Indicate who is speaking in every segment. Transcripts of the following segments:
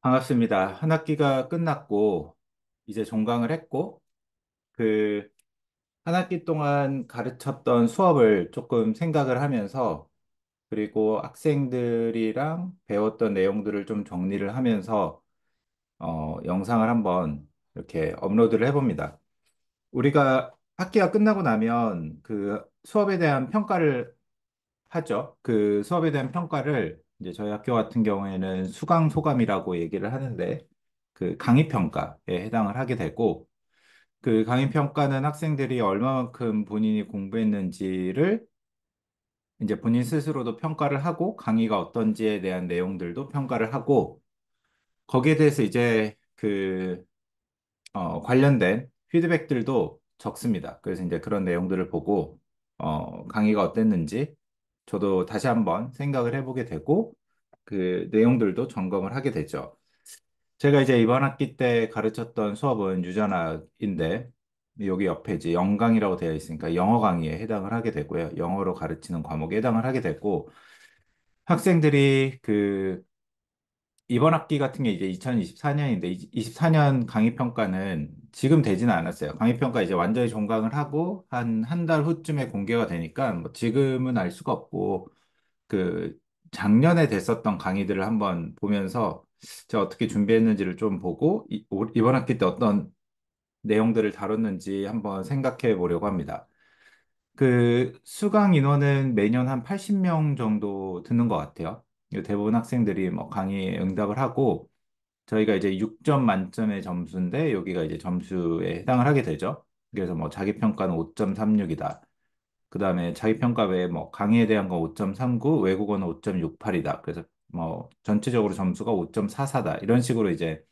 Speaker 1: 반갑습니다. 한 학기가 끝났고, 이제 종강을 했고, 그, 한 학기 동안 가르쳤던 수업을 조금 생각을 하면서, 그리고 학생들이랑 배웠던 내용들을 좀 정리를 하면서, 영상을 한번 이렇게 업로드를 해봅니다. 우리가 학기가 끝나고 나면 그 수업에 대한 평가를 하죠. 그 수업에 대한 평가를 이제 저희 학교 같은 경우에는 수강 소감이라고 얘기를 하는데 그 강의 평가에 해당을 하게 되고 그 강의 평가는 학생들이 얼마만큼 본인이 공부했는지를 이제 본인 스스로도 평가를 하고 강의가 어떤지에 대한 내용들도 평가를 하고 거기에 대해서 이제 관련된 피드백들도 적습니다. 그래서 이제 그런 내용들을 보고 강의가 어땠는지 저도 다시 한번 생각을 해보게 되고 그 내용들도 점검을 하게 되죠. 제가 이제 이번 학기 때 가르쳤던 수업은 유전학인데 여기 옆에 이제 영강이라고 되어 있으니까 영어 강의에 해당을 하게 되고요. 영어로 가르치는 과목에 해당을 하게 되고 학생들이 이번 학기 같은 게 이제 2024년인데 24년 강의 평가는 지금 되지는 않았어요. 강의 평가 이제 완전히 종강을 하고 한 달 후쯤에 공개가 되니까 뭐 지금은 알 수가 없고 그 작년에 됐었던 강의들을 한번 보면서 제가 어떻게 준비했는지를 좀 보고 이번 학기 때 어떤 내용들을 다뤘는지 한번 생각해 보려고 합니다. 그 수강 인원은 매년 한 80명 정도 듣는 것 같아요. 대부분 학생들이 뭐 강의에 응답을 하고 저희가 이제 6점 만점의 점수인데 여기가 이제 점수에 해당을 하게 되죠. 그래서 뭐 자기평가는 5.36이다. 그 다음에 자기평가 외에 뭐 강의에 대한 건 5.39, 외국어는 5.68이다. 그래서 뭐 전체적으로 점수가 5.44다. 이런 식으로 이제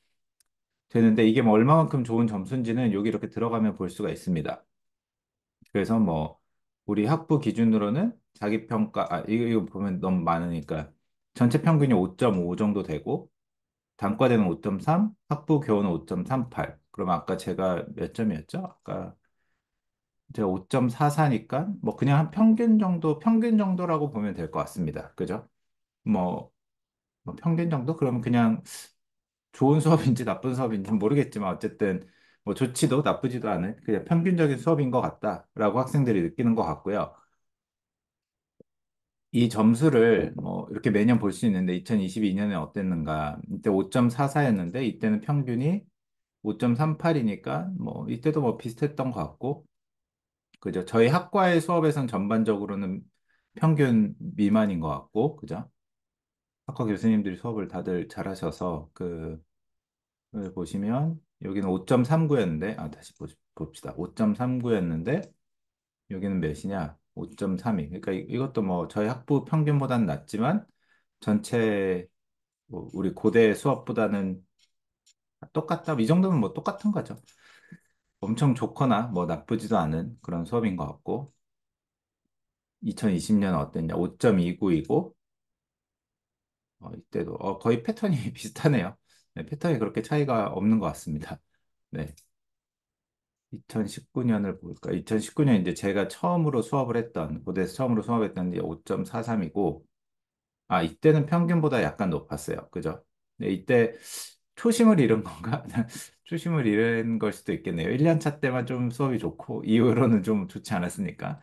Speaker 1: 되는데 이게 뭐 얼마만큼 좋은 점수인지는 여기 이렇게 들어가면 볼 수가 있습니다. 그래서 뭐 우리 학부 기준으로는 자기평가, 이거 보면 너무 많으니까 전체 평균이 5.5 정도 되고 단과대는 5.3, 학부 교원은 5.38. 그럼 아까 제가 몇 점이었죠? 아까 제가 5.44니까 뭐 그냥 한 평균 정도라고 보면 될 것 같습니다. 그죠? 뭐, 뭐 평균 정도? 그러면 그냥 좋은 수업인지 나쁜 수업인지 모르겠지만 어쨌든 뭐 좋지도 나쁘지도 않은 그냥 평균적인 수업인 것 같다라고 학생들이 느끼는 것 같고요. 이 점수를 뭐 이렇게 매년 볼 수 있는데 2022년에 어땠는가? 이때 5.44였는데 이때는 평균이 5.38이니까 뭐 이때도 뭐 비슷했던 것 같고 그죠? 저희 학과의 수업에선 전반적으로는 평균 미만인 것 같고 그죠? 학과 교수님들이 수업을 다들 잘하셔서 보시면 여기는 5.39였는데 다시 봅시다. 5.39였는데 여기는 몇이냐? 5.32. 그러니까 이것도 뭐 저희 학부 평균보다는 낮지만 전체 뭐 우리 고대 수업보다는 똑같다. 이 정도면 뭐 똑같은 거죠. 엄청 좋거나 뭐 나쁘지도 않은 그런 수업인 것 같고 2020년은 어땠냐? 5.29이고 이때도 거의 패턴이 비슷하네요. 네, 패턴이 그렇게 차이가 없는 것 같습니다. 네. 2019년을 볼까? 2019년 이제 제가 처음으로 수업을 했던, 고대에서 처음으로 수업했던 게 5.43이고, 이때는 평균보다 약간 높았어요. 그죠? 네, 이때 초심을 잃은 건가? 초심을 잃은 걸 수도 있겠네요. 1년 차 때만 좀 수업이 좋고, 이후로는 좀 좋지 않았으니까.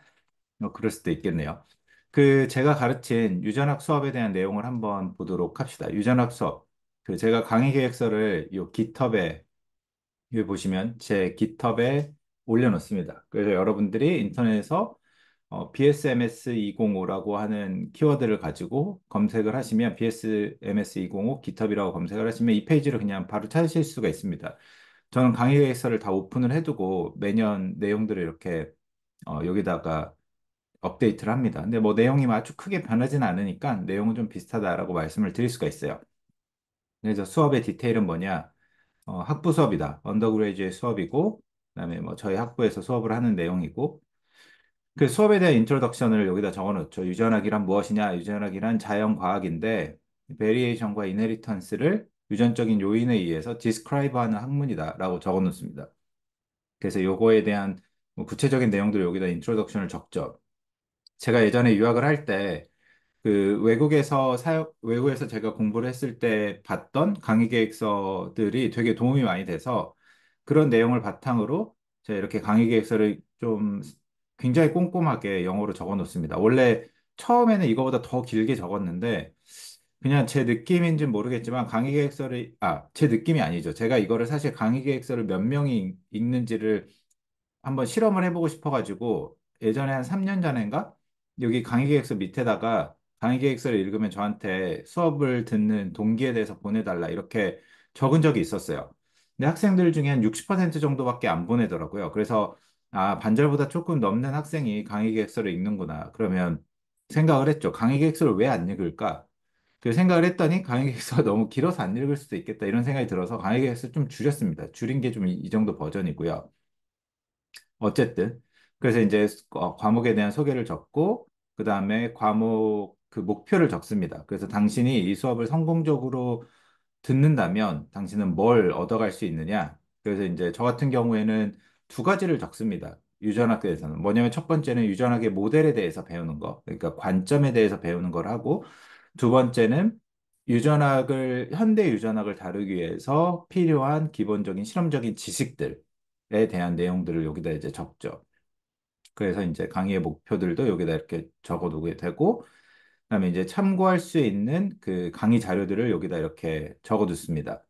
Speaker 1: 그럴 수도 있겠네요. 제가 가르친 유전학 수업에 대한 내용을 한번 보도록 합시다. 유전학 수업. 제가 강의 계획서를 요 깃허브에 여기 보시면 제 깃허브에 올려놓습니다. 그래서 여러분들이 인터넷에서 BSMS 205라고 하는 키워드를 가지고 검색을 하시면 BSMS 205 깃허브라고 검색을 하시면 이 페이지를 그냥 바로 찾으실 수가 있습니다. 저는 강의 계획서를 다 오픈을 해두고 매년 내용들을 이렇게 여기다가 업데이트를 합니다. 근데 뭐 내용이 아주 크게 변하지는 않으니까 내용은 좀 비슷하다라고 말씀을 드릴 수가 있어요. 그래서 수업의 디테일은 뭐냐? 학부 수업이다. 언더그레이주의 수업이고, 그다음에 뭐 저희 학부에서 수업을 하는 내용이고, 그 수업에 대한 인트로덕션을 여기다 적어놓죠. 유전학이란 무엇이냐? 유전학이란 자연과학인데, 베리에이션과 이네리턴스를 유전적인 요인에 의해서 디스크라이브하는 학문이다라고 적어놓습니다. 그래서 요거에 대한 뭐 구체적인 내용들을 여기다 인트로덕션을 적죠. 제가 예전에 유학을 할때 외국에서 제가 공부를 했을 때 봤던 강의 계획서들이 되게 도움이 많이 돼서 그런 내용을 바탕으로 제가 이렇게 강의 계획서를 좀 굉장히 꼼꼼하게 영어로 적어 놓습니다. 원래 처음에는 이거보다 더 길게 적었는데 그냥 제 느낌인지는 모르겠지만 제 느낌이 아니죠. 제가 이거를 사실 강의 계획서를 몇 명이 읽는지를 한번 실험을 해보고 싶어가지고 예전에 한 3년 전인가 여기 강의 계획서 밑에다가 강의 계획서를 읽으면 저한테 수업을 듣는 동기에 대해서 보내달라 이렇게 적은 적이 있었어요. 근데 학생들 중에 한 60% 정도밖에 안 보내더라고요. 그래서 아, 반절보다 조금 넘는 학생이 강의 계획서를 읽는구나. 그러면 생각을 했죠. 강의 계획서를 왜 안 읽을까? 그 생각을 했더니 강의 계획서가 너무 길어서 안 읽을 수도 있겠다 이런 생각이 들어서 강의 계획서 좀 줄였습니다. 줄인 게 좀 이 정도 버전이고요. 어쨌든 그래서 이제 과목에 대한 소개를 적고 그 다음에 과목 그 목표를 적습니다. 그래서 당신이 이 수업을 성공적으로 듣는다면 당신은 뭘 얻어갈 수 있느냐? 그래서 이제 저 같은 경우에는 두 가지를 적습니다. 유전학교에서는 뭐냐면 첫 번째는 유전학의 모델에 대해서 배우는 거, 그러니까 관점에 대해서 배우는 걸 하고 두 번째는 현대 유전학을 다루기 위해서 필요한 기본적인 실험적인 지식들에 대한 내용들을 여기다 이제 적죠. 그래서 이제 강의의 목표들도 여기다 이렇게 적어두게 되고, 그다음에 이제 참고할 수 있는 그 강의 자료들을 여기다 이렇게 적어두습니다.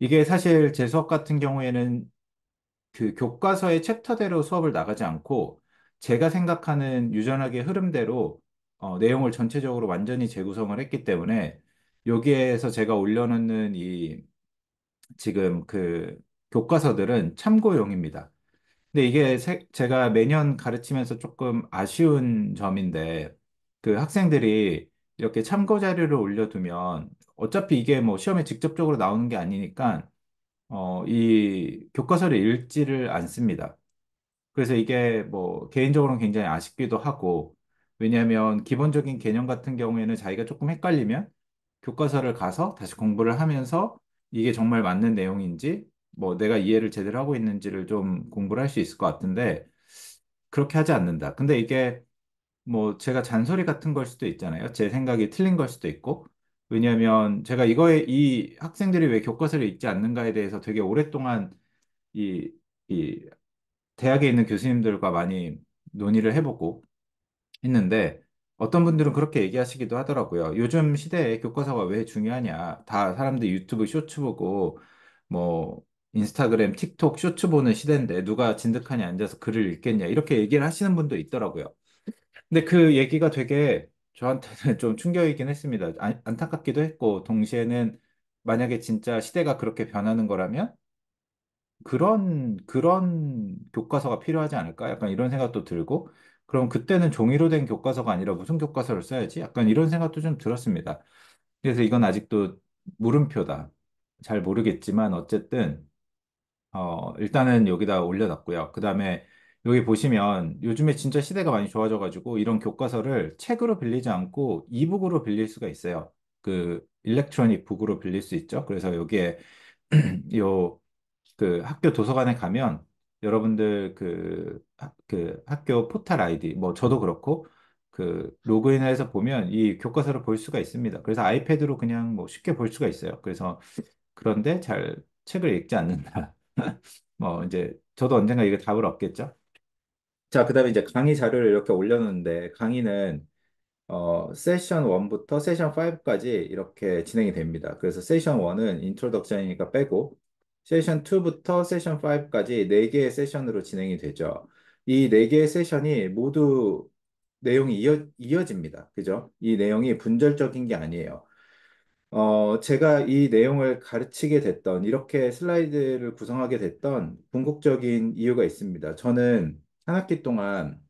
Speaker 1: 이게 사실 제 수업 같은 경우에는 그 교과서의 챕터대로 수업을 나가지 않고 제가 생각하는 유전학의 흐름대로 내용을 전체적으로 완전히 재구성을 했기 때문에 여기에서 제가 올려놓는 이 지금 그 교과서들은 참고용입니다. 근데 이게 제가 매년 가르치면서 조금 아쉬운 점인데 그 학생들이 이렇게 참고 자료를 올려두면 어차피 이게 뭐 시험에 직접적으로 나오는 게 아니니까 이 교과서를 읽지를 않습니다. 그래서 이게 뭐 개인적으로는 굉장히 아쉽기도 하고 왜냐하면 기본적인 개념 같은 경우에는 자기가 조금 헷갈리면 교과서를 가서 다시 공부를 하면서 이게 정말 맞는 내용인지 뭐 내가 이해를 제대로 하고 있는지를 좀 공부를 할 수 있을 것 같은데 그렇게 하지 않는다. 근데 이게 뭐 제가 잔소리 같은 걸 수도 있잖아요. 제 생각이 틀린 걸 수도 있고. 왜냐하면 제가 이 학생들이 왜 교과서를 읽지 않는가에 대해서 되게 오랫동안 이, 이 대학에 있는 교수님들과 많이 논의를 해보고 했는데 어떤 분들은 그렇게 얘기하시기도 하더라고요. 요즘 시대에 교과서가 왜 중요하냐. 다 사람들이 유튜브 쇼츠 보고 뭐 인스타그램, 틱톡 쇼츠 보는 시대인데 누가 진득하니 앉아서 글을 읽겠냐. 이렇게 얘기를 하시는 분도 있더라고요. 근데 그 얘기가 되게 저한테는 좀 충격이긴 했습니다. 안타깝기도 했고 동시에는 만약에 진짜 시대가 그렇게 변하는 거라면 그런 교과서가 필요하지 않을까? 약간 이런 생각도 들고, 그럼 그때는 종이로 된 교과서가 아니라 무슨 교과서를 써야지? 약간 이런 생각도 좀 들었습니다. 그래서 이건 아직도 물음표다. 잘 모르겠지만, 어쨌든, 일단은 여기다 올려놨고요. 그 다음에 여기 보시면 요즘에 진짜 시대가 많이 좋아져가지고 이런 교과서를 책으로 빌리지 않고 이북으로 빌릴 수가 있어요. 그 일렉트로닉 북으로 빌릴 수 있죠. 그래서 여기에 요 그 학교 도서관에 가면 여러분들 그 학교 포탈 아이디 뭐 저도 그렇고 그 로그인을 해서 보면 이 교과서를 볼 수가 있습니다. 그래서 아이패드로 그냥 뭐 쉽게 볼 수가 있어요. 그래서 그런데 잘 책을 읽지 않는다. 뭐 이제 저도 언젠가 이게 답을 얻겠죠. 자, 그다음에 이제 강의 자료를 이렇게 올려놓는데 강의는 세션 1부터 세션 5까지 이렇게 진행이 됩니다. 그래서 세션 1은 인트로덕션이니까 빼고, 세션 2부터 세션 5까지 4개의 세션으로 진행이 되죠. 이 4개의 세션이 모두 내용이 이어집니다. 그죠? 이 내용이 분절적인 게 아니에요. 제가 이 내용을 가르치게 됐던, 이렇게 슬라이드를 구성하게 됐던 궁극적인 이유가 있습니다. 저는 한 학기 동안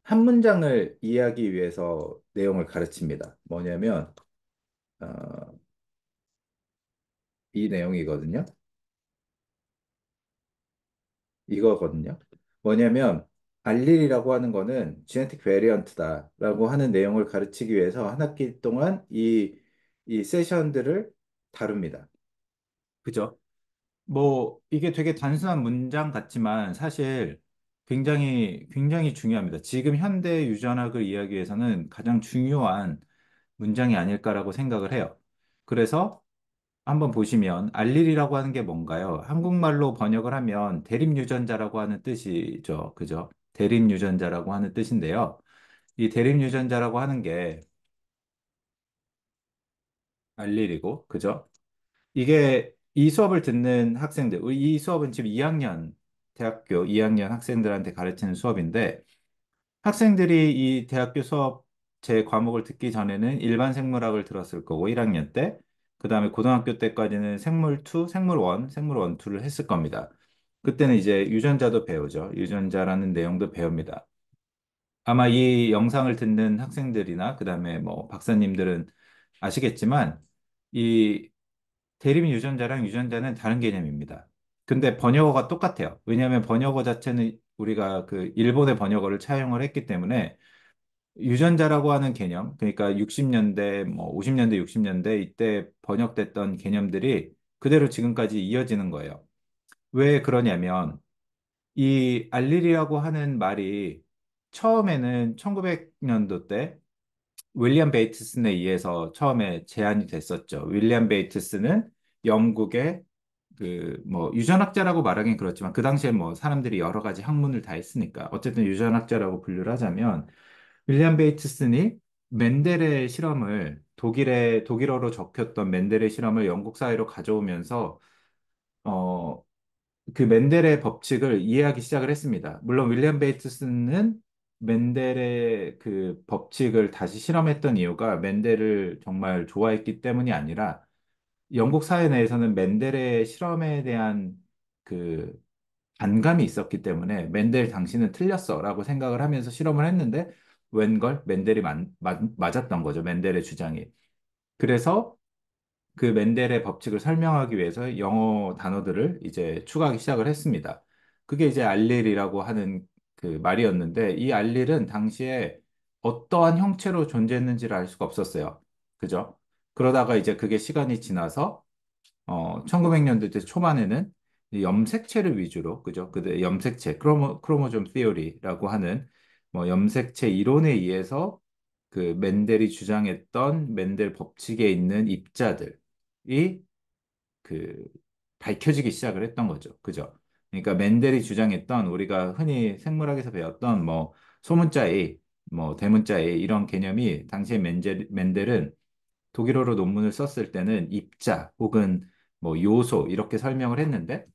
Speaker 1: 한 문장을 이해하기 위해서 내용을 가르칩니다. 뭐냐면, 어, 이 내용이거든요. 이거거든요. 뭐냐면, 알릴이라고 하는 거는 genetic variant다라고 하는 내용을 가르치기 위해서 한 학기 동안 이 세션들을 다룹니다. 그죠? 뭐, 이게 되게 단순한 문장 같지만 사실 굉장히 중요합니다. 지금 현대 유전학을 이야기해서는 가장 중요한 문장이 아닐까라고 생각을 해요. 그래서 한번 보시면 알릴이라고 하는 게 뭔가요? 한국말로 번역을 하면 대립유전자라고 하는 뜻이죠. 그죠? 대립유전자라고 하는 뜻인데요. 이 대립유전자라고 하는 게 알릴이고, 그죠? 이게 이 수업을 듣는 학생들, 이 수업은 지금 2학년, 대학교 2학년 학생들한테 가르치는 수업인데, 학생들이 이 대학교 수업 제 과목을 듣기 전에는 일반 생물학을 들었을 거고, 1학년 때, 그 다음에 고등학교 때까지는 생물 2, 생물 1, 생물 1, 2를 했을 겁니다. 그때는 이제 유전자도 배우죠. 유전자라는 내용도 배웁니다. 아마 이 영상을 듣는 학생들이나, 그 다음에 뭐 박사님들은 아시겠지만, 이 대립 유전자랑 유전자는 다른 개념입니다. 근데 번역어가 똑같아요. 왜냐하면 번역어 자체는 우리가 그 일본의 번역어를 차용을 했기 때문에 유전자라고 하는 개념, 그러니까 60년대, 뭐 50년대, 60년대 이때 번역됐던 개념들이 그대로 지금까지 이어지는 거예요. 왜 그러냐면 이 알릴이라고 하는 말이 처음에는 1900년도 때 윌리엄 베이트슨에 의해서 처음에 제안이 됐었죠. 윌리엄 베이트슨은 영국의 그 뭐 유전학자라고 말하긴 그렇지만 그 당시에 뭐 사람들이 여러 가지 학문을 다 했으니까 어쨌든 유전학자라고 분류를 하자면 윌리엄 베이트슨이 멘델의 실험을 독일어로 적혔던 멘델의 실험을 영국 사회로 가져오면서 어 그 멘델의 법칙을 이해하기 시작을 했습니다. 물론 윌리엄 베이트슨은 멘델의 그 법칙을 다시 실험했던 이유가 멘델을 정말 좋아했기 때문이 아니라 영국 사회 내에서는 mendel의 실험에 대한 그 반감이 있었기 때문에 멘델 당신은 틀렸어라고 생각을 하면서 실험을 했는데 웬걸 멘델이 맞았던 거죠. 멘델의 주장이. 그래서 그 멘델의 법칙을 설명하기 위해서 영어 단어들을 이제 추가하기 시작을 했습니다. 그게 이제 알릴이라고 하는 그 말이었는데 이 알릴은 당시에 어떠한 형체로 존재했는지를 알 수가 없었어요. 그죠? 그러다가 이제 그게 시간이 지나서 1900년대 초반에는 이 염색체를 위주로, 그죠? 그 염색체, 크로모좀 시오리라고 하는 뭐 염색체 이론에 의해서 그 멘델이 주장했던 멘델 법칙에 있는 입자들이 그 밝혀지기 시작을 했던 거죠. 그죠? 그러니까 멘델이 주장했던 우리가 흔히 생물학에서 배웠던 뭐 소문자 A, 뭐 대문자 A 이런 개념이 당시에 멘델은 독일어로 논문을 썼을 때는 입자 혹은 뭐 요소 이렇게 설명을 했는데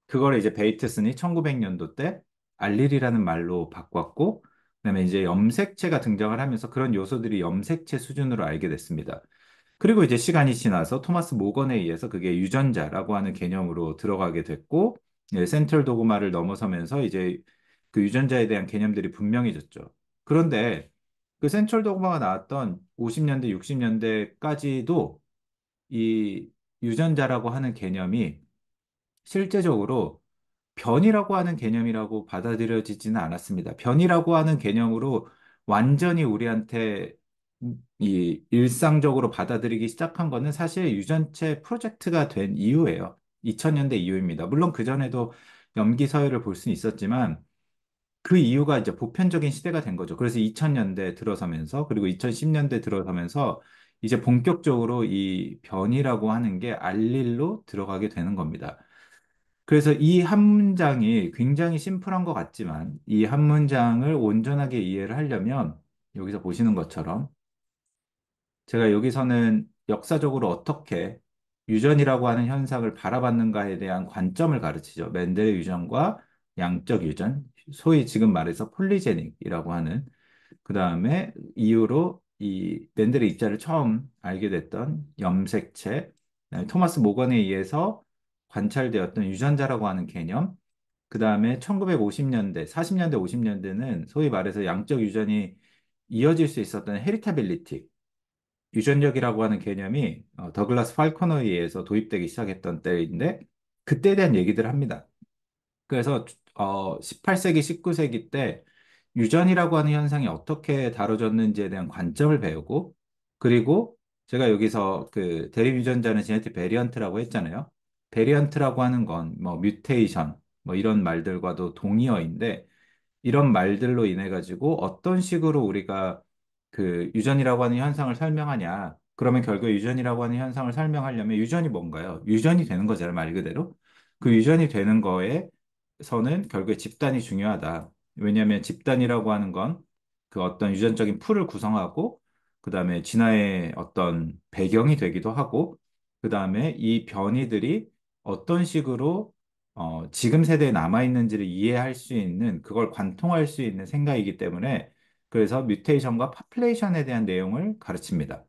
Speaker 1: 그거를 이제 베이트슨이 1900년도 때 알릴이라는 말로 바꿨고 그다음에 이제 염색체가 등장을 하면서 그런 요소들이 염색체 수준으로 알게 됐습니다. 그리고 이제 시간이 지나서 토마스 모건에 의해서 그게 유전자라고 하는 개념으로 들어가게 됐고 센트럴 도그마를 넘어서면서 이제 그 유전자에 대한 개념들이 분명해졌죠. 그런데 그 센트럴 도그마가 나왔던 50년대, 60년대까지도 이 유전자라고 하는 개념이 실제적으로 변이라고 하는 개념이라고 받아들여지지는 않았습니다. 변이라고 하는 개념으로 완전히 우리한테 이 일상적으로 받아들이기 시작한 거는 사실 유전체 프로젝트가 된 이후예요. 2000년대 이후입니다. 물론 그전에도 염기 서열을 볼 수는 있었지만 그 이유가 이제 보편적인 시대가 된 거죠. 그래서 2000년대 들어서면서 그리고 2010년대 들어서면서 이제 본격적으로 이 변이라고 하는 게 알릴로 들어가게 되는 겁니다. 그래서 이 한 문장이 굉장히 심플한 것 같지만 이 한 문장을 온전하게 이해를 하려면 여기서 보시는 것처럼 제가 여기서는 역사적으로 어떻게 유전이라고 하는 현상을 바라봤는가에 대한 관점을 가르치죠. 멘델의 유전과 양적 유전, 소위 지금 말해서 폴리제닉이라고 하는 그 다음에 이후로 이 멘델의 입자를 처음 알게 됐던 염색체, 그다음에 토마스 모건에 의해서 관찰되었던 유전자라고 하는 개념, 그 다음에 1950년대, 40년대, 50년대는 소위 말해서 양적 유전이 이어질 수 있었던 헤리타빌리티, 유전력이라고 하는 개념이 더글라스 팔코너에 의해서 도입되기 시작했던 때인데 그때에 대한 얘기들을 합니다. 그래서 18세기, 19세기 때 유전이라고 하는 현상이 어떻게 다뤄졌는지에 대한 관점을 배우고 그리고 제가 여기서 그 대립 유전자는 제네틱 베리언트라고 했잖아요. 베리언트라고 하는 건 뭐 뮤테이션 뭐 이런 말들과도 동의어인데 이런 말들로 인해 가지고 어떤 식으로 우리가 그 유전이라고 하는 현상을 설명하냐. 그러면 결국 유전이라고 하는 현상을 설명하려면 유전이 뭔가요? 유전이 되는 거잖아요, 말 그대로. 그 유전이 되는 거에서는 결국에 집단이 중요하다. 왜냐하면 집단이라고 하는 건 그 어떤 유전적인 풀을 구성하고, 그 다음에 진화의 어떤 배경이 되기도 하고, 그 다음에 이 변이들이 어떤 식으로 지금 세대에 남아있는지를 이해할 수 있는, 그걸 관통할 수 있는 생각이기 때문에, 그래서 뮤테이션과 파플레이션에 대한 내용을 가르칩니다.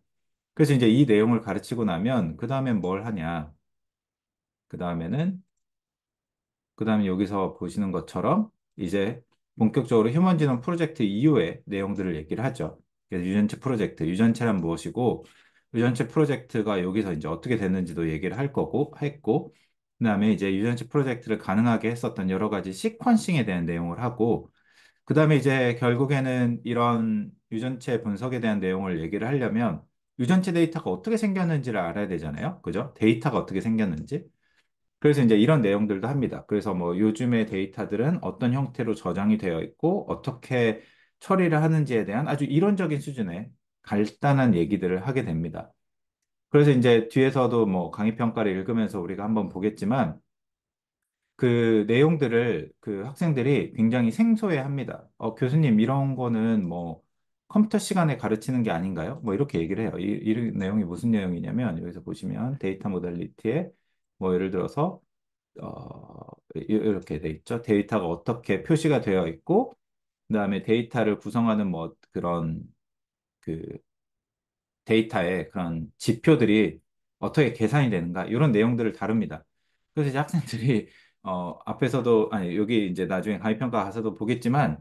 Speaker 1: 그래서 이제 이 내용을 가르치고 나면, 그 다음엔 뭘 하냐. 그 다음에는 그다음에 여기서 보시는 것처럼 이제 본격적으로 휴먼지노 프로젝트 이후의 내용들을 얘기를 하죠. 그래서 유전체 프로젝트, 유전체란 무엇이고, 유전체 프로젝트가 여기서 이제 어떻게 됐는지도 얘기를 할 거고, 했고, 그다음에 이제 유전체 프로젝트를 가능하게 했었던 여러 가지 시퀀싱에 대한 내용을 하고, 그다음에 이제 결국에는 이런 유전체 분석에 대한 내용을 얘기를 하려면 유전체 데이터가 어떻게 생겼는지를 알아야 되잖아요. 그죠? 데이터가 어떻게 생겼는지. 그래서 이제 이런 내용들도 합니다. 그래서 뭐 요즘의 데이터들은 어떤 형태로 저장이 되어 있고 어떻게 처리를 하는지에 대한 아주 이론적인 수준의 간단한 얘기들을 하게 됩니다. 그래서 이제 뒤에서도 뭐 강의 평가를 읽으면서 우리가 한번 보겠지만 그 내용들을 그 학생들이 굉장히 생소해 합니다. 교수님 이런 거는 뭐 컴퓨터 시간에 가르치는 게 아닌가요? 뭐 이렇게 얘기를 해요. 이 내용이 무슨 내용이냐면 여기서 보시면 데이터 모달리티에 뭐 예를 들어서 이렇게 돼 있죠. 데이터가 어떻게 표시가 되어 있고, 그다음에 데이터를 구성하는 뭐 그런 그 데이터의 그런 지표들이 어떻게 계산이 되는가 이런 내용들을 다룹니다. 그래서 이제 학생들이 앞에서도 아니 여기 이제 나중에 강의평가 가서도 보겠지만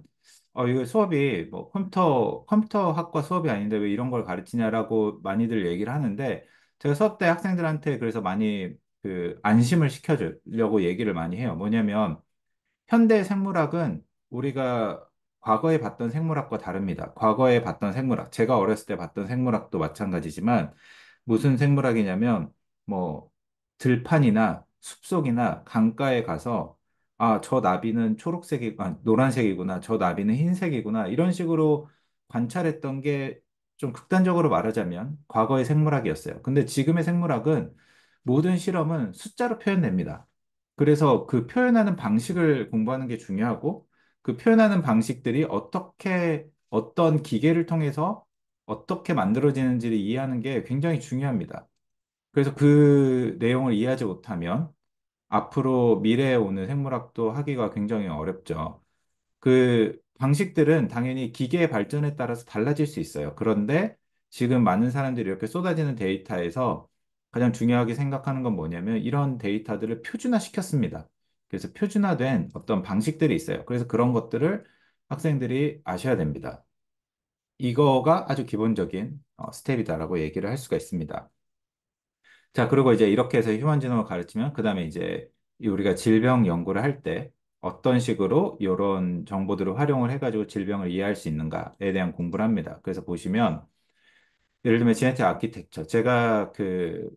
Speaker 1: 이거 수업이 뭐 컴퓨터학과 수업이 아닌데 왜 이런 걸 가르치냐라고 많이들 얘기를 하는데 제가 수업 때 학생들한테 그래서 많이 그 안심을 시켜주려고 얘기를 많이 해요. 뭐냐면 현대 생물학은 우리가 과거에 봤던 생물학과 다릅니다. 과거에 봤던 생물학, 제가 어렸을 때 봤던 생물학도 마찬가지지만 무슨 생물학이냐면 뭐 들판이나 숲속이나 강가에 가서 저 나비는 노란색이구나, 저 나비는 흰색이구나 이런 식으로 관찰했던 게 좀 극단적으로 말하자면 과거의 생물학이었어요. 근데 지금의 생물학은 모든 실험은 숫자로 표현됩니다. 그래서 그 표현하는 방식을 공부하는 게 중요하고 그 표현하는 방식들이 어떤 기계를 통해서 어떻게 만들어지는지를 이해하는 게 굉장히 중요합니다. 그래서 그 내용을 이해하지 못하면 앞으로 미래에 오는 생물학도 하기가 굉장히 어렵죠. 그 방식들은 당연히 기계의 발전에 따라서 달라질 수 있어요. 그런데 지금 많은 사람들이 이렇게 쏟아지는 데이터에서 가장 중요하게 생각하는 건 뭐냐면 이런 데이터들을 표준화시켰습니다. 그래서 표준화된 어떤 방식들이 있어요. 그래서 그런 것들을 학생들이 아셔야 됩니다. 이거가 아주 기본적인 스텝이다라고 얘기를 할 수가 있습니다. 자, 그리고 이제 이렇게 해서 휴먼 지능을 가르치면, 그 다음에 이제 우리가 질병 연구를 할 때 어떤 식으로 이런 정보들을 활용을 해가지고 질병을 이해할 수 있는가에 대한 공부를 합니다. 그래서 보시면, 예를 들면 제네틱 아키텍처. 제가 그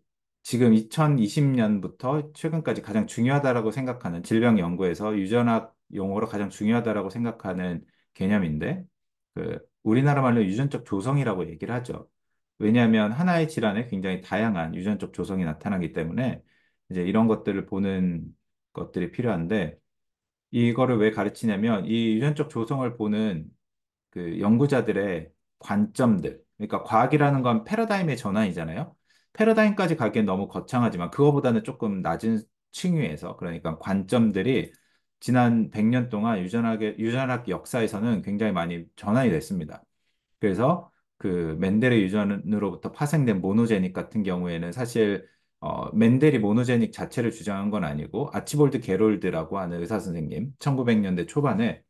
Speaker 1: 지금 2020년부터 최근까지 가장 중요하다라고 생각하는 질병 연구에서 유전학 용어로 가장 중요하다라고 생각하는 개념인데 우리나라 말로 유전적 조성이라고 얘기를 하죠. 왜냐하면 하나의 질환에 굉장히 다양한 유전적 조성이 나타나기 때문에 이제 이런 것들을 보는 것들이 필요한데 이거를 왜 가르치냐면 이 유전적 조성을 보는 그 연구자들의 관점들. 그러니까 과학이라는 건 패러다임의 전환이잖아요. 패러다임까지 가기엔 너무 거창하지만 그거보다는 조금 낮은 층위에서 그러니까 관점들이 지난 100년 동안 유전학 역사에서는 굉장히 많이 전환이 됐습니다. 그래서 그 멘델의 유전으로부터 파생된 모노제닉 같은 경우에는 사실 멘델이 모노제닉 자체를 주장한 건 아니고 아치볼드 게롤드라고 하는 의사 선생님 1900년대 초반에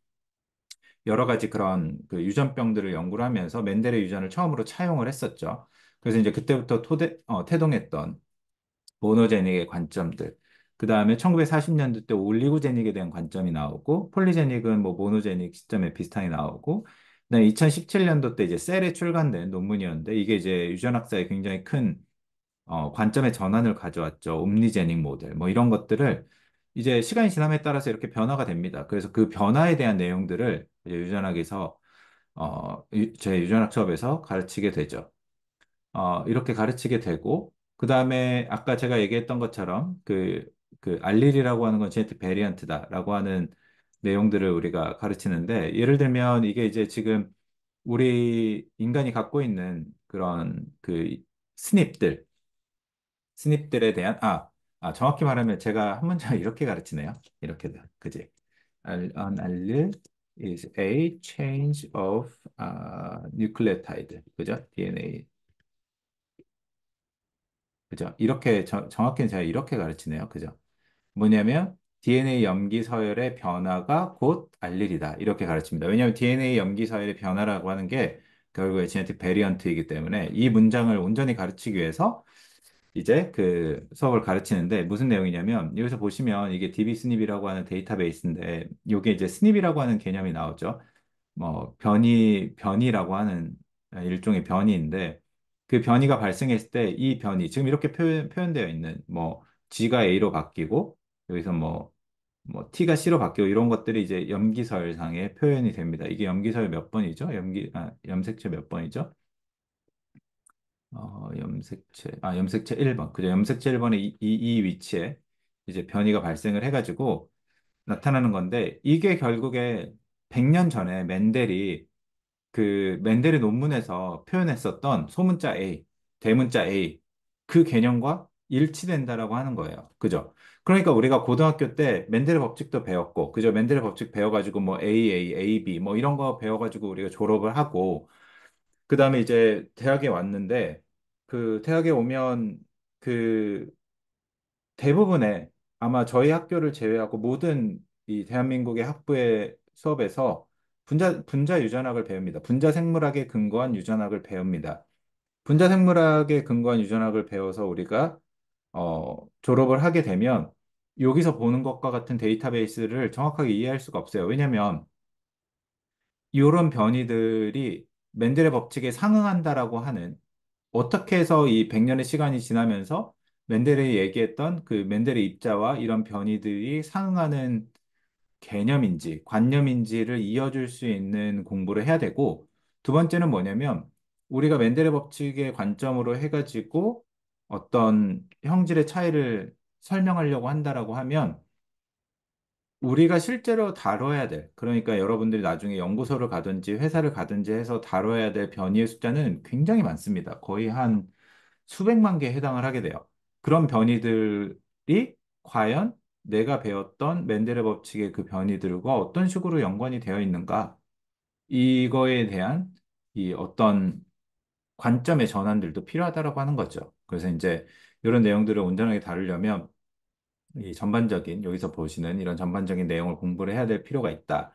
Speaker 1: 여러 가지 그런 그 유전병들을 연구를 하면서 멘델의 유전을 처음으로 차용을 했었죠. 그래서 이제 그때부터 태동했던 모노제닉의 관점들. 그 다음에 1940년대 때 올리고제닉에 대한 관점이 나오고, 폴리제닉은 뭐 모노제닉 시점에 비슷하게 나오고, 그다음에 2017년도 때 이제 셀에 출간된 논문이었는데, 이게 이제 유전학사에 굉장히 큰 관점의 전환을 가져왔죠. 옴니제닉 모델, 뭐 이런 것들을 이제 시간이 지남에 따라서 이렇게 변화가 됩니다. 그래서 그 변화에 대한 내용들을 이제 유전학에서 제 유전학 수업에서 가르치게 되죠. 이렇게 가르치게 되고, 그 다음에 아까 제가 얘기했던 것처럼 그 알릴이라고 하는 건 제네틱 베리언트다라고 하는 내용들을 우리가 가르치는데, 예를 들면 이게 이제 지금 우리 인간이 갖고 있는 그런 그 스닙들, 스닙들에 대한, 정확히 말하면 제가 한 문장을 이렇게 가르치네요. 이렇게, 그지? An allele is a change of nucleotide. 그죠? DNA. 그죠? 이렇게 정확히는 제가 이렇게 가르치네요. 그죠? 뭐냐면 DNA 염기 서열의 변화가 곧 알릴이다. 이렇게 가르칩니다. 왜냐하면 DNA 염기 서열의 변화라고 하는 게 결국에 제네틱 베리언트이기 때문에 이 문장을 온전히 가르치기 위해서 이제 그 수업을 가르치는데 무슨 내용이냐면 여기서 보시면 이게 DBSNP이라고 하는 데이터베이스인데 이게 이제 스닙이라고 하는 개념이 나오죠. 뭐 변이라고 하는 일종의 변이인데 그 변이가 발생했을 때 이 변이 지금 이렇게 표현되어 있는 뭐 G가 A로 바뀌고 여기서 뭐 T가 C로 바뀌고 이런 것들이 이제 염기서열상에 표현이 됩니다. 이게 염기서열 몇 번이죠? 염색체 몇 번이죠? 염색체 1번. 그죠? 염색체 1번의 이 위치에 이제 변이가 발생을 해가지고 나타나는 건데 이게 결국에 100년 전에 멘델이 그 멘델의 논문에서 표현했었던 소문자 A, 대문자 A 그 개념과 일치된다라고 하는 거예요. 그죠? 그러니까 우리가 고등학교 때 멘델의 법칙도 배웠고, 그죠? 멘델의 법칙 배워가지고 뭐 AA, AB 뭐 이런 거 배워가지고 우리가 졸업을 하고, 그 다음에 이제 대학에 왔는데, 그 대학에 오면 그 대부분의 아마 저희 학교를 제외하고 모든 이 대한민국의 학부의 수업에서 분자 유전학을 배웁니다. 분자 생물학에 근거한 유전학을 배웁니다. 분자 생물학에 근거한 유전학을 배워서 우리가 졸업을 하게 되면 여기서 보는 것과 같은 데이터베이스를 정확하게 이해할 수가 없어요. 왜냐하면 이런 변이들이 멘델의 법칙에 상응한다라고 하는 어떻게 해서 이 100년의 시간이 지나면서 멘델이 얘기했던 그 멘델의 입자와 이런 변이들이 상응하는 개념인지 관념인지를 이어줄 수 있는 공부를 해야 되고 두 번째는 뭐냐면 우리가 멘델의 법칙의 관점으로 해가지고 어떤 형질의 차이를 설명하려고 한다라고 하면 우리가 실제로 다뤄야 될, 그러니까 여러분들이 나중에 연구소를 가든지 회사를 가든지 해서 다뤄야 될 변이의 숫자는 굉장히 많습니다. 거의 한 수백만 개에 해당을 하게 돼요. 그런 변이들이 과연 내가 배웠던 멘델의 법칙의 그 변이들과 어떤 식으로 연관이 되어 있는가? 이거에 대한 이 어떤 관점의 전환들도 필요하다라고 하는 거죠. 그래서 이제 이런 내용들을 온전하게 다루려면 이 전반적인 여기서 보시는 이런 전반적인 내용을 공부를 해야 될 필요가 있다.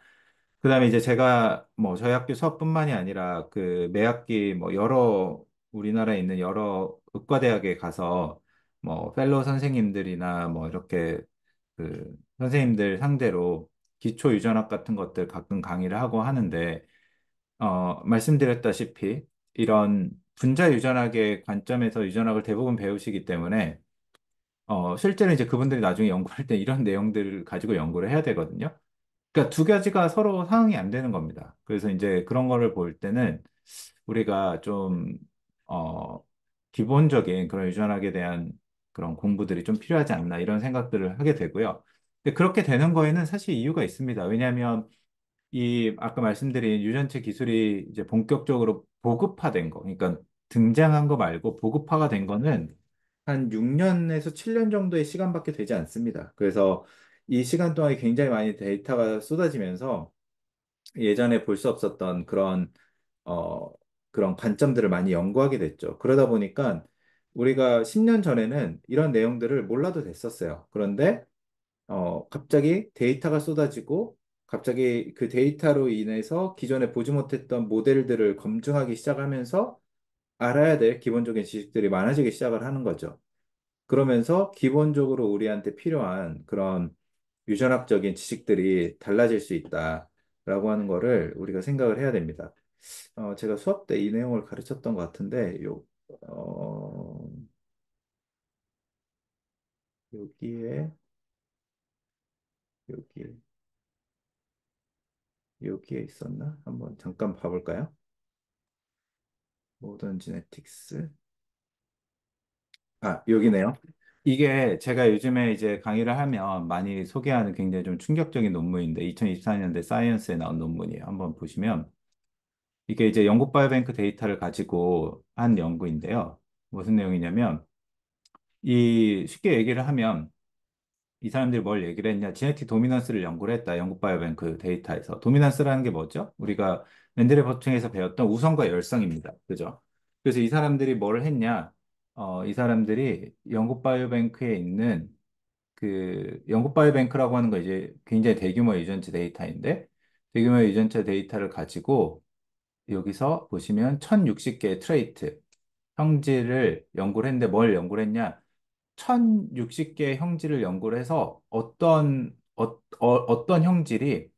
Speaker 1: 그다음에 이제 제가 뭐 저희 학교 수업뿐만이 아니라 그 매 학기 뭐 여러 우리나라에 있는 여러 의과대학에 가서 뭐 펠로우 선생님들이나 뭐 이렇게 그 선생님들 상대로 기초 유전학 같은 것들 가끔 강의를 하고 하는데 말씀드렸다시피 이런 분자 유전학의 관점에서 유전학을 대부분 배우시기 때문에 실제로 이제 그분들이 나중에 연구할 때 이런 내용들을 가지고 연구를 해야 되거든요. 그러니까 두 가지가 서로 상응이 안 되는 겁니다. 그래서 이제 그런 거를 볼 때는 우리가 좀, 어, 기본적인 그런 유전학에 대한 그런 공부들이 좀 필요하지 않나 이런 생각들을 하게 되고요. 근데 그렇게 되는 거에는 사실 이유가 있습니다. 왜냐하면 이 아까 말씀드린 유전체 기술이 이제 본격적으로 보급화된 거, 그러니까 등장한 거 말고 보급화가 된 거는 한 6년에서 7년 정도의 시간밖에 되지 않습니다. 그래서 이 시간 동안에 굉장히 많이 데이터가 쏟아지면서 예전에 볼 수 없었던 어, 그런 관점들을 많이 연구하게 됐죠. 그러다 보니까 우리가 10년 전에는 이런 내용들을 몰라도 됐었어요. 그런데 갑자기 데이터가 쏟아지고 갑자기 그 데이터로 인해서 기존에 보지 못했던 모델들을 검증하기 시작하면서 알아야 될 기본적인 지식들이 많아지기 시작을 하는 거죠. 그러면서 기본적으로 우리한테 필요한 그런 유전학적인 지식들이 달라질 수 있다라고 하는 거를 우리가 생각을 해야 됩니다. 제가 수업 때 이 내용을 가르쳤던 것 같은데, 여기에, 여기, 여기에 있었나? 한번 잠깐 봐볼까요? 모던 지네틱스. 아, 여기네요. 이게 제가 요즘에 이제 강의를 하면 많이 소개하는 굉장히 좀 충격적인 논문인데 2024년대 사이언스에 나온 논문이에요. 한번 보시면 이게 이제 영국 바이오뱅크 데이터를 가지고 한 연구인데요. 무슨 내용이냐면 이 쉽게 얘기를 하면 이 사람들이 뭘 얘기를 했냐? 지네틱 도미넌스를 연구를 했다. 영국 바이오뱅크 데이터에서. 도미넌스라는 게 뭐죠? 우리가 맨델의 법칙에서 배웠던 우성과 열성입니다. 그죠? 그래서 이 사람들이 뭘 했냐? 이 사람들이 영국 바이오뱅크에 있는 그 영국 바이오뱅크라고 하는 거 이제 굉장히 대규모 유전체 데이터인데 대규모 유전체 데이터를 가지고 여기서 보시면 1060개의 트레이트 형질을 연구를 했는데 뭘 연구를 했냐? 1060개의 형질을 연구를 해서 어떤 형질이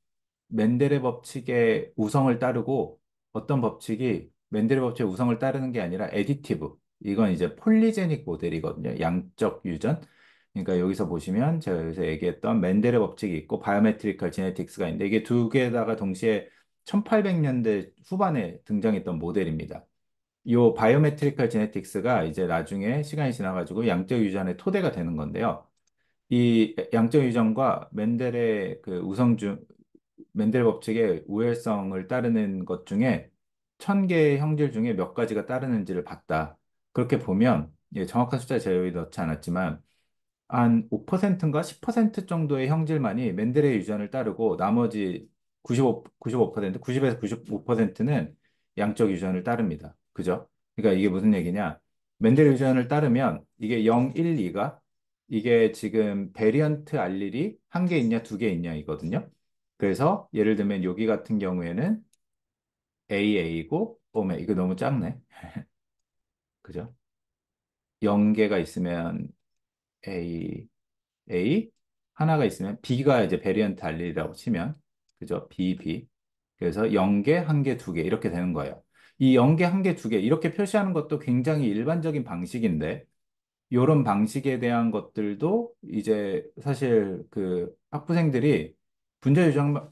Speaker 1: 맨델의 법칙의 우성을 따르고 어떤 법칙이 맨델의 법칙의 우성을 따르는 게 아니라 에디티브. 이건 이제 폴리제닉 모델이거든요. 양적 유전. 그러니까 여기서 보시면 제가 여기서 얘기했던 맨델의 법칙이 있고 바이오메트리컬 지네틱스가 있는데 이게 두 개다가 동시에 1800년대 후반에 등장했던 모델입니다. 요 바이오메트리컬 제네틱스가 이제 나중에 시간이 지나가지고 양적 유전의 토대가 되는 건데요. 이 양적 유전과 맨델의 그 우성중 맨델 법칙의 우열성을 따르는 것 중에 1000개의 형질 중에 몇 가지가 따르는지를 봤다. 그렇게 보면 예, 정확한 숫자 제가 여기 넣지 않았지만 한 5%인가 10% 정도의 형질만이 맨델의 유전을 따르고 나머지 95%, 90에서 95%는 양적 유전을 따릅니다. 그죠? 그러니까 이게 무슨 얘기냐? 맨델 유전을 따르면 이게 0, 1, 2가 이게 지금 베리언트 알릴이 한 개 있냐, 두 개 있냐 이거든요. 그래서 예를 들면 여기 같은 경우에는 AA고, 오메 이거 너무 작네. 그죠? 0개가 있으면 A A 하나가 있으면 B가 이제 베리언트 알릴이라고 치면 그죠? B, B. 그래서 0개, 1개, 2개 이렇게 되는 거예요. 이 0개, 1개, 2개 이렇게 표시하는 것도 굉장히 일반적인 방식인데 이런 방식에 대한 것들도 이제 사실 그 학부생들이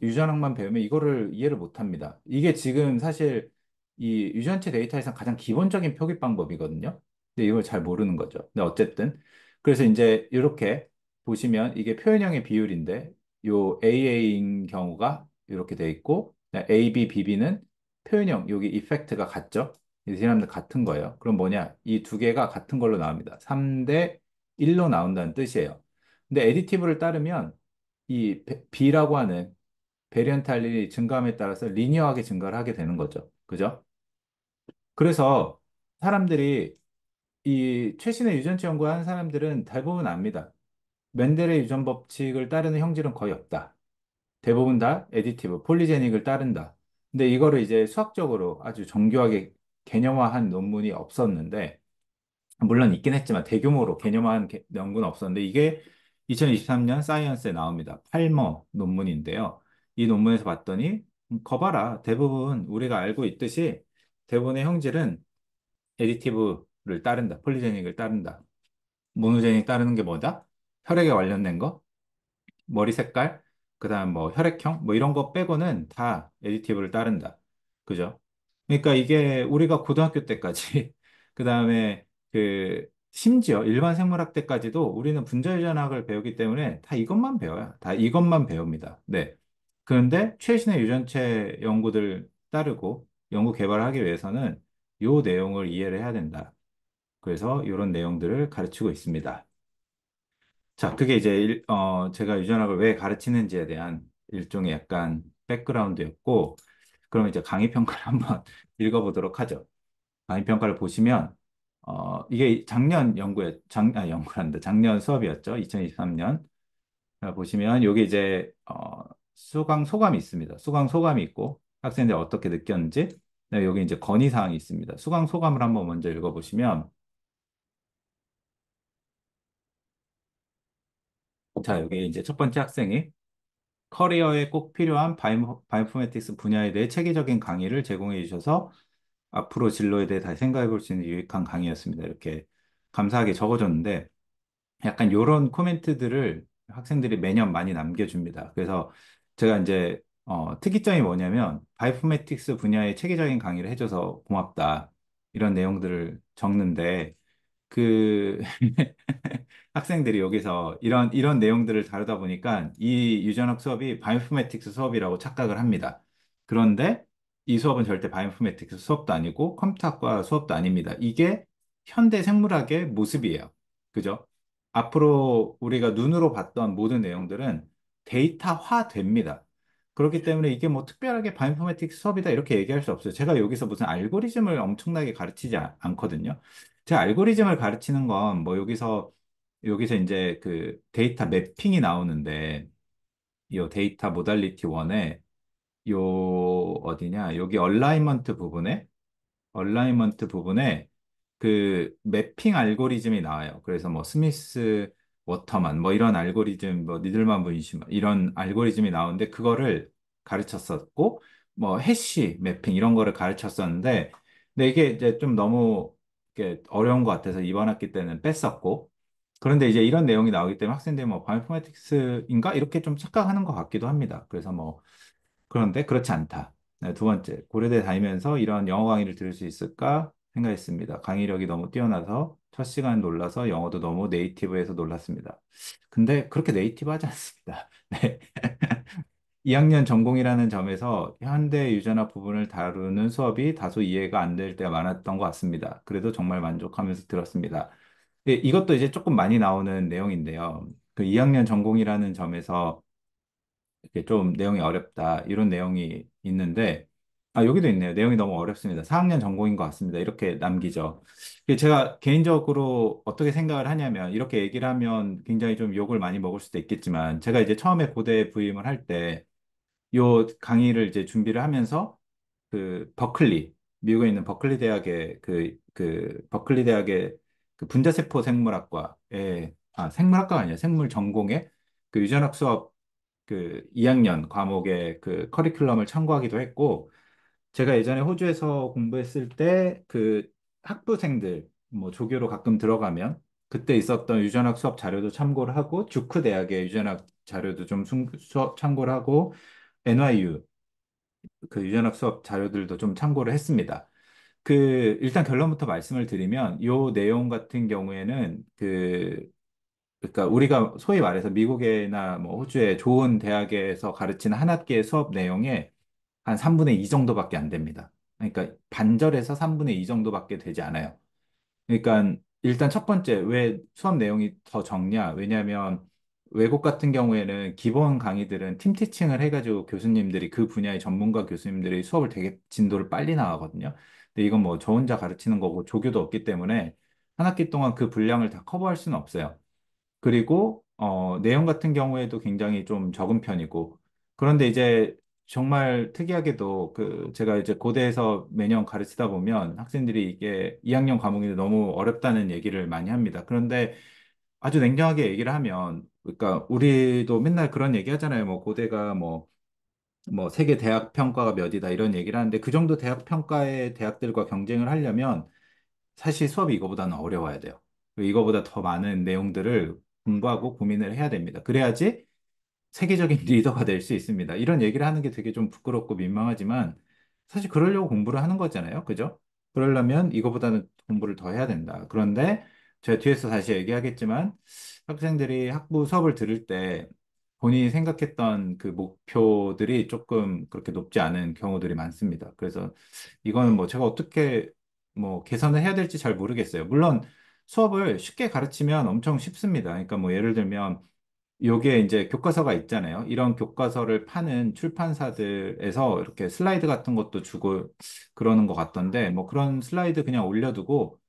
Speaker 1: 유전학만 배우면 이거를 이해를 못 합니다. 이게 지금 사실 이 유전체 데이터에서 가장 기본적인 표기 방법이거든요. 근데 이걸 잘 모르는 거죠. 근데 어쨌든 그래서 이제 이렇게 보시면 이게 표현형의 비율인데 요 AA인 경우가 이렇게 돼 있고 AB, BB는 표현형 여기 이펙트가 같죠. 이 사람들 같은 거예요. 그럼 뭐냐? 이 두 개가 같은 걸로 나옵니다. 3대 1로 나온다는 뜻이에요. 근데 에디티브를 따르면 이 B라고 하는 베리언트 알릴이 증가함에 따라서 리니어하게 증가를 하게 되는 거죠. 그죠? 그래서 사람들이 이 최신의 유전체 연구하는 사람들은 대부분 압니다. 맨델의 유전 법칙을 따르는 형질은 거의 없다. 대부분 다 에디티브, 폴리제닉을 따른다. 근데 이거를 이제 수학적으로 아주 정교하게 개념화한 논문이 없었는데, 물론 있긴 했지만 대규모로 개념화한 연구는 없었는데, 이게 2023년 사이언스에 나옵니다. 팔머 논문인데요. 이 논문에서 봤더니, 거봐라. 대부분 우리가 알고 있듯이 대부분의 형질은 에디티브를 따른다. 폴리제닉을 따른다. 모노제닉 따르는 게 뭐다? 혈액에 관련된 거? 머리 색깔, 그다음 뭐 혈액형, 뭐 이런 거 빼고는 다 에디티브를 따른다. 그죠? 그러니까 이게 우리가 고등학교 때까지, 그다음에 그 심지어 일반 생물학 때까지도 우리는 분자유전학을 배우기 때문에 다 이것만 배워요. 다 이것만 배웁니다. 네. 그런데 최신의 유전체 연구들 따르고 연구 개발을 하기 위해서는 요 내용을 이해를 해야 된다. 그래서 이런 내용들을 가르치고 있습니다. 자, 그게 이제 제가 유전학을 왜 가르치는지에 대한 일종의 약간 백그라운드였고, 그럼 이제 강의 평가를 한번 읽어보도록 하죠. 강의 평가를 보시면, 이게 작년 연구란다. 작년 수업이었죠. 2023년. 보시면, 여기 이제, 수강 소감이 있습니다. 수강 소감이 있고, 학생들이 어떻게 느꼈는지, 네, 여기 이제 건의사항이 있습니다. 수강 소감을 한번 먼저 읽어보시면, 자, 여기 이제 첫 번째 학생이 커리어에 꼭 필요한 바이오인포매틱스 분야에 대해 체계적인 강의를 제공해 주셔서 앞으로 진로에 대해 다시 생각해 볼 수 있는 유익한 강의였습니다. 이렇게 감사하게 적어줬는데 약간 요런 코멘트들을 학생들이 매년 많이 남겨줍니다. 그래서 제가 이제 특이점이 뭐냐면, 바이오인포매틱스 분야의 체계적인 강의를 해줘서 고맙다. 이런 내용들을 적는데, 그, 학생들이 여기서 이런 내용들을 다루다 보니까 이 유전학 수업이 바이오인포매틱스 수업이라고 착각을 합니다. 그런데 이 수업은 절대 바이오인포매틱스 수업도 아니고 컴퓨터학과 수업도 아닙니다. 이게 현대 생물학의 모습이에요. 그죠? 앞으로 우리가 눈으로 봤던 모든 내용들은 데이터화 됩니다. 그렇기 때문에 이게 뭐 특별하게 바이오인포매틱스 수업이다 이렇게 얘기할 수 없어요. 제가 여기서 무슨 알고리즘을 엄청나게 가르치지 않거든요. 제 알고리즘을 가르치는 건 뭐 여기서 이제 그 데이터 매핑이 나오는데 요 데이터 모달리티 1에 요 어디냐 여기 얼라이먼트 부분에 그 매핑 알고리즘이 나와요. 그래서 뭐 스미스 워터만 뭐 이런 알고리즘 뭐 니들만 분심 이런 알고리즘이 나오는데 그거를 가르쳤었고 뭐 해시 매핑 이런 거를 가르쳤었는데 근데 이게 이제 좀 너무 이게 어려운 것 같아서 이번 학기 때는 뺐었고 그런데 이제 이런 내용이 나오기 때문에 학생들이 뭐 바이오인포매틱스인가 이렇게 좀 착각하는 것 같기도 합니다. 그래서 뭐 그런데 그렇지 않다. 네, 두 번째, 고려대 다니면서 이런 영어 강의를 들을 수 있을까 생각했습니다. 강의력이 너무 뛰어나서 첫 시간 놀라서 영어도 너무 네이티브해서 놀랐습니다. 근데 그렇게 네이티브 하지 않습니다. 네. 2학년 전공이라는 점에서 현대 유전학 부분을 다루는 수업이 다소 이해가 안 될 때가 많았던 것 같습니다. 그래도 정말 만족하면서 들었습니다. 예, 이것도 이제 조금 많이 나오는 내용인데요. 그 2학년 전공이라는 점에서 이렇게 좀 내용이 어렵다 이런 내용이 있는데 여기도 있네요. 내용이 너무 어렵습니다. 4학년 전공인 것 같습니다. 이렇게 남기죠. 제가 개인적으로 어떻게 생각을 하냐면 이렇게 얘기를 하면 굉장히 좀 욕을 많이 먹을 수도 있겠지만 제가 이제 처음에 고대에 부임을 할 때 요 강의를 이제 준비를 하면서 그 버클리 미국에 있는 버클리 대학의 버클리 대학의 그 분자세포 생물학과의 생물학과가 아니라 생물 전공의 그 유전학 수업 그 2학년 과목의 그 커리큘럼을 참고하기도 했고, 제가 예전에 호주에서 공부했을 때 그 학부생들, 뭐 조교로 가끔 들어가면 그때 있었던 유전학 수업 자료도 참고를 하고, 주크 대학의 유전학 자료도 좀 수업 참고를 하고, NYU 그 유전학 수업 자료들도 좀 참고를 했습니다. 일단 결론부터 말씀을 드리면, 요 내용 같은 경우에는 그러니까 우리가 소위 말해서 미국이나 뭐 호주의 좋은 대학에서 가르치는 한 학기의 수업 내용의 한 3분의 2 정도밖에 안 됩니다. 그러니까 반절에서 3분의 2 정도밖에 되지 않아요. 그러니까 일단 첫 번째 왜 수업 내용이 더 적냐? 왜냐하면 외국 같은 경우에는 기본 강의들은 팀 티칭을 해가지고 교수님들이 그 분야의 전문가 교수님들이 수업을 되게 진도를 빨리 나가거든요. 근데 이건 뭐 저 혼자 가르치는 거고 조교도 없기 때문에 한 학기 동안 그 분량을 다 커버할 수는 없어요. 그리고 내용 같은 경우에도 굉장히 좀 적은 편이고 그런데 이제 정말 특이하게도 제가 이제 고대에서 매년 가르치다 보면 학생들이 이게 2학년 과목인데 너무 어렵다는 얘기를 많이 합니다. 그런데 아주 냉정하게 얘기를 하면 그러니까 우리도 맨날 그런 얘기 하잖아요. 뭐 고대가 뭐 세계 대학 평가가 몇이다 이런 얘기를 하는데 그 정도 대학 평가의 대학들과 경쟁을 하려면 사실 수업이 이거보다는 어려워야 돼요. 이거보다 더 많은 내용들을 공부하고 고민을 해야 됩니다. 그래야지 세계적인 리더가 될 수 있습니다. 이런 얘기를 하는 게 되게 좀 부끄럽고 민망하지만 사실 그러려고 공부를 하는 거잖아요. 그죠? 그러려면 이거보다는 공부를 더 해야 된다. 그런데 제가 뒤에서 다시 얘기하겠지만 학생들이 학부 수업을 들을 때 본인이 생각했던 그 목표들이 조금 그렇게 높지 않은 경우들이 많습니다. 그래서 이거는 뭐 제가 어떻게 뭐 개선을 해야 될지 잘 모르겠어요. 물론 수업을 쉽게 가르치면 엄청 쉽습니다. 그러니까 뭐 예를 들면 요게 이제 교과서가 있잖아요. 이런 교과서를 파는 출판사들에서 이렇게 슬라이드 같은 것도 주고 그러는 것 같던데, 뭐 그런 슬라이드 그냥 올려두고,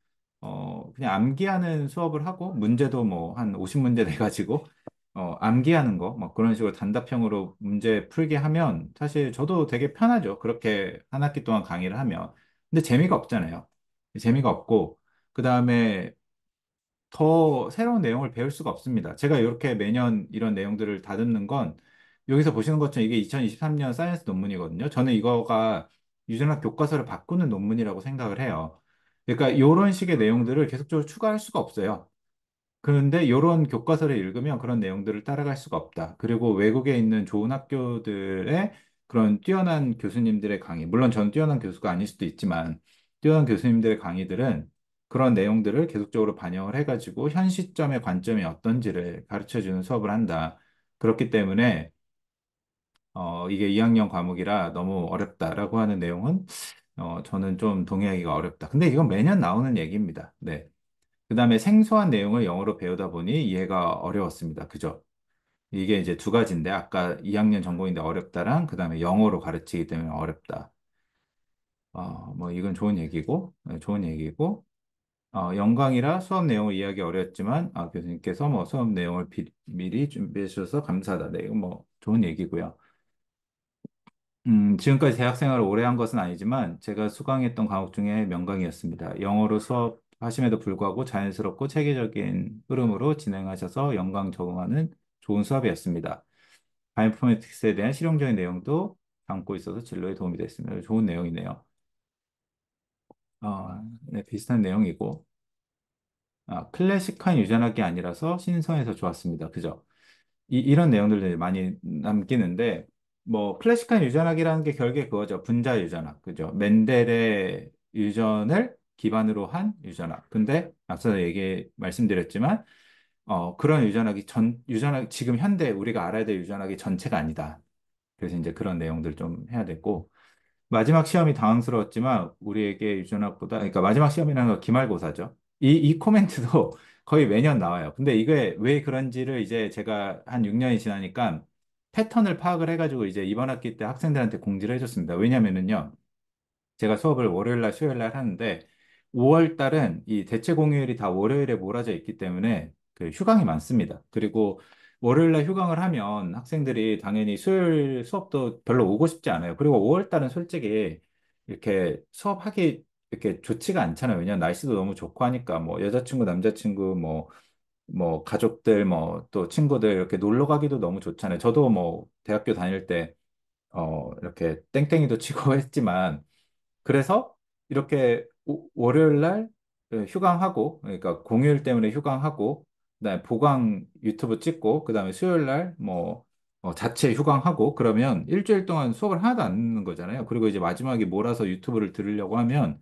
Speaker 1: 그냥 암기하는 수업을 하고, 문제도 뭐 한 50문제 내가지고, 암기하는 거, 뭐 그런 식으로 단답형으로 문제 풀게 하면 사실 저도 되게 편하죠. 그렇게 한 학기 동안 강의를 하면. 근데 재미가 없잖아요. 재미가 없고, 그 다음에 더 새로운 내용을 배울 수가 없습니다. 제가 이렇게 매년 이런 내용들을 다듬는 건 여기서 보시는 것처럼 이게 2023년 사이언스 논문이거든요. 저는 이거가 유전학 교과서를 바꾸는 논문이라고 생각을 해요. 그러니까 이런 식의 내용들을 계속적으로 추가할 수가 없어요. 그런데 이런 교과서를 읽으면 그런 내용들을 따라갈 수가 없다. 그리고 외국에 있는 좋은 학교들의 그런 뛰어난 교수님들의 강의, 물론 저는 뛰어난 교수가 아닐 수도 있지만, 뛰어난 교수님들의 강의들은 그런 내용들을 계속적으로 반영을 해가지고 현 시점의 관점이 어떤지를 가르쳐 주는 수업을 한다. 그렇기 때문에 이게 2학년 과목이라 너무 어렵다라고 하는 내용은 저는 좀 동의하기가 어렵다. 근데 이건 매년 나오는 얘기입니다. 네. 그다음에 생소한 내용을 영어로 배우다 보니 이해가 어려웠습니다. 그죠? 이게 이제 두 가지인데 아까 2학년 전공인데 어렵다랑 그다음에 영어로 가르치기 때문에 어렵다. 뭐 이건 좋은 얘기고, 네, 좋은 얘기고, 영광이라 수업 내용을 이해하기 어려웠지만, 교수님께서 뭐 수업 내용을 미리 준비해 주셔서 감사하다. 네, 이건 뭐 좋은 얘기고요. 지금까지 대학 생활을 오래 한 것은 아니지만 제가 수강했던 과목 중에 명강이었습니다. 영어로 수업하심에도 불구하고 자연스럽고 체계적인 흐름으로 진행하셔서 영광 적응하는 좋은 수업이었습니다. 바이오인포메틱스에 대한 실용적인 내용도 담고 있어서 진로에 도움이 됐습니다. 좋은 내용이네요. 네, 비슷한 내용이고, 클래식한 유전학이 아니라서 신선해서 좋았습니다. 그죠? 이런 내용들을 많이 남기는데, 뭐, 클래식한 유전학이라는 게 결국에 그거죠. 분자 유전학. 그죠? 멘델의 유전을 기반으로 한 유전학. 근데, 앞서 말씀드렸지만, 그런 유전학, 지금 현대 우리가 알아야 될 유전학이 전체가 아니다. 그래서 이제 그런 내용들 좀 해야 되고, 마지막 시험이 당황스러웠지만 우리에게 유전학보다 그러니까 마지막 시험이라는 건 기말고사죠. 이 코멘트도 거의 매년 나와요. 근데 이게 왜 그런지를 이제 제가 한 6년이 지나니까 패턴을 파악을 해가지고 이제 이번 학기 때 학생들한테 공지를 해줬습니다. 왜냐면은요. 제가 수업을 월요일 날, 수요일 날 하는데 5월 달은 이 대체 공휴일이 다 월요일에 몰아져 있기 때문에 그 휴강이 많습니다. 그리고 월요일 날 휴강을 하면 학생들이 당연히 수요일 수업도 별로 오고 싶지 않아요. 그리고 5월 달은 솔직히 이렇게 수업하기 이렇게 좋지가 않잖아요. 왜냐면 날씨도 너무 좋고 하니까 뭐 여자친구, 남자친구 뭐 가족들 뭐 또 친구들 이렇게 놀러 가기도 너무 좋잖아요. 저도 뭐 대학교 다닐 때 이렇게 땡땡이도 치고 했지만 그래서 이렇게 월요일 날 휴강하고, 그러니까 공휴일 때문에 휴강하고, 그다음에 보강 유튜브 찍고, 그다음에 수요일 날 뭐 자체 휴강하고, 그러면 일주일 동안 수업을 하나도 안 듣는 거잖아요. 그리고 이제 마지막에 몰아서 유튜브를 들으려고 하면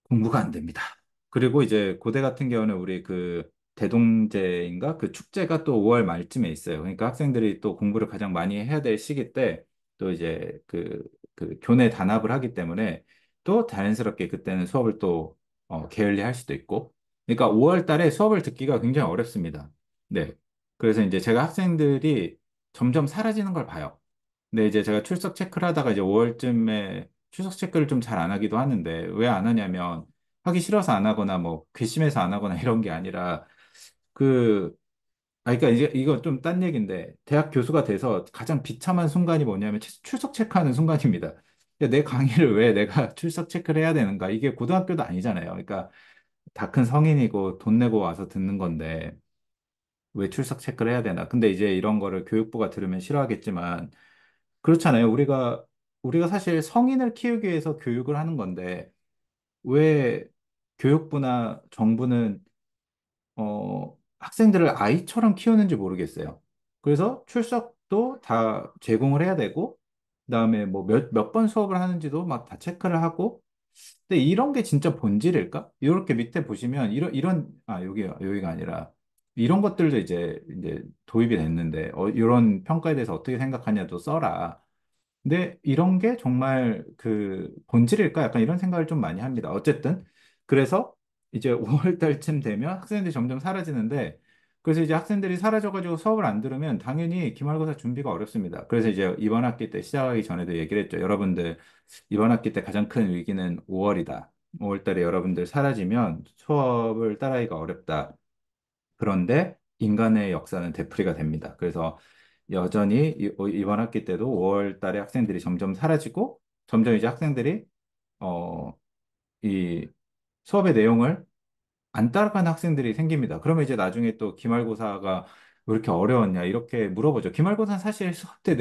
Speaker 1: 공부가 안 됩니다. 그리고 이제 고대 같은 경우는 우리 그 대동제인가 그 축제가 또 5월 말쯤에 있어요. 그러니까 학생들이 또 공부를 가장 많이 해야 될 시기 때 또 이제 그 교내 단합을 하기 때문에 또 자연스럽게 그때는 수업을 또 게을리 할 수도 있고. 그러니까 5월 달에 수업을 듣기가 굉장히 어렵습니다. 네. 그래서 이제 제가 학생들이 점점 사라지는 걸 봐요. 근데 이제 제가 출석 체크를 하다가 이제 5월쯤에 출석 체크를 좀 잘 안 하기도 하는데 왜 안 하냐면 하기 싫어서 안 하거나 뭐 괘씸해서 안 하거나 이런 게 아니라 그 그러니까 이제 이거 좀 딴 얘기인데 대학 교수가 돼서 가장 비참한 순간이 뭐냐면 출석 체크하는 순간입니다. 야, 내 강의를 왜 내가 출석 체크를 해야 되는가? 이게 고등학교도 아니잖아요. 그러니까 다 큰 성인이고 돈 내고 와서 듣는 건데 왜 출석 체크를 해야 되나? 근데 이제 이런 거를 교육부가 들으면 싫어하겠지만 그렇잖아요. 우리가 사실 성인을 키우기 위해서 교육을 하는 건데, 왜 교육부나 정부는, 학생들을 아이처럼 키우는지 모르겠어요. 그래서 출석도 다 제공을 해야 되고, 그다음에 뭐 몇 번 수업을 하는지도 막 다 체크를 하고, 근데 이런 게 진짜 본질일까? 이렇게 밑에 보시면, 여기가 아니라, 이런 것들도 이제 도입이 됐는데, 이런 평가에 대해서 어떻게 생각하냐도 써라. 근데 이런 게 정말 그 본질일까? 약간 이런 생각을 좀 많이 합니다. 어쨌든 그래서 이제 5월 달쯤 되면 학생들이 점점 사라지는데 그래서 이제 학생들이 사라져가지고 수업을 안 들으면 당연히 기말고사 준비가 어렵습니다. 그래서 이제 이번 학기 때 시작하기 전에도 얘기를 했죠. 여러분들 이번 학기 때 가장 큰 위기는 5월이다. 5월 달에 여러분들 사라지면 수업을 따라하기가 어렵다. 그런데 인간의 역사는 되풀이가 됩니다. 그래서 여전히 이번 학기 때도 5월 달에 학생들이 점점 사라지고 점점 이제 학생들이 어, 이 수업의 내용을 안 따라가는 학생들이 생깁니다. 그러면 이제 나중에 또 기말고사가 왜 이렇게 어려웠냐 이렇게 물어보죠. 기말고사는 사실 수업 때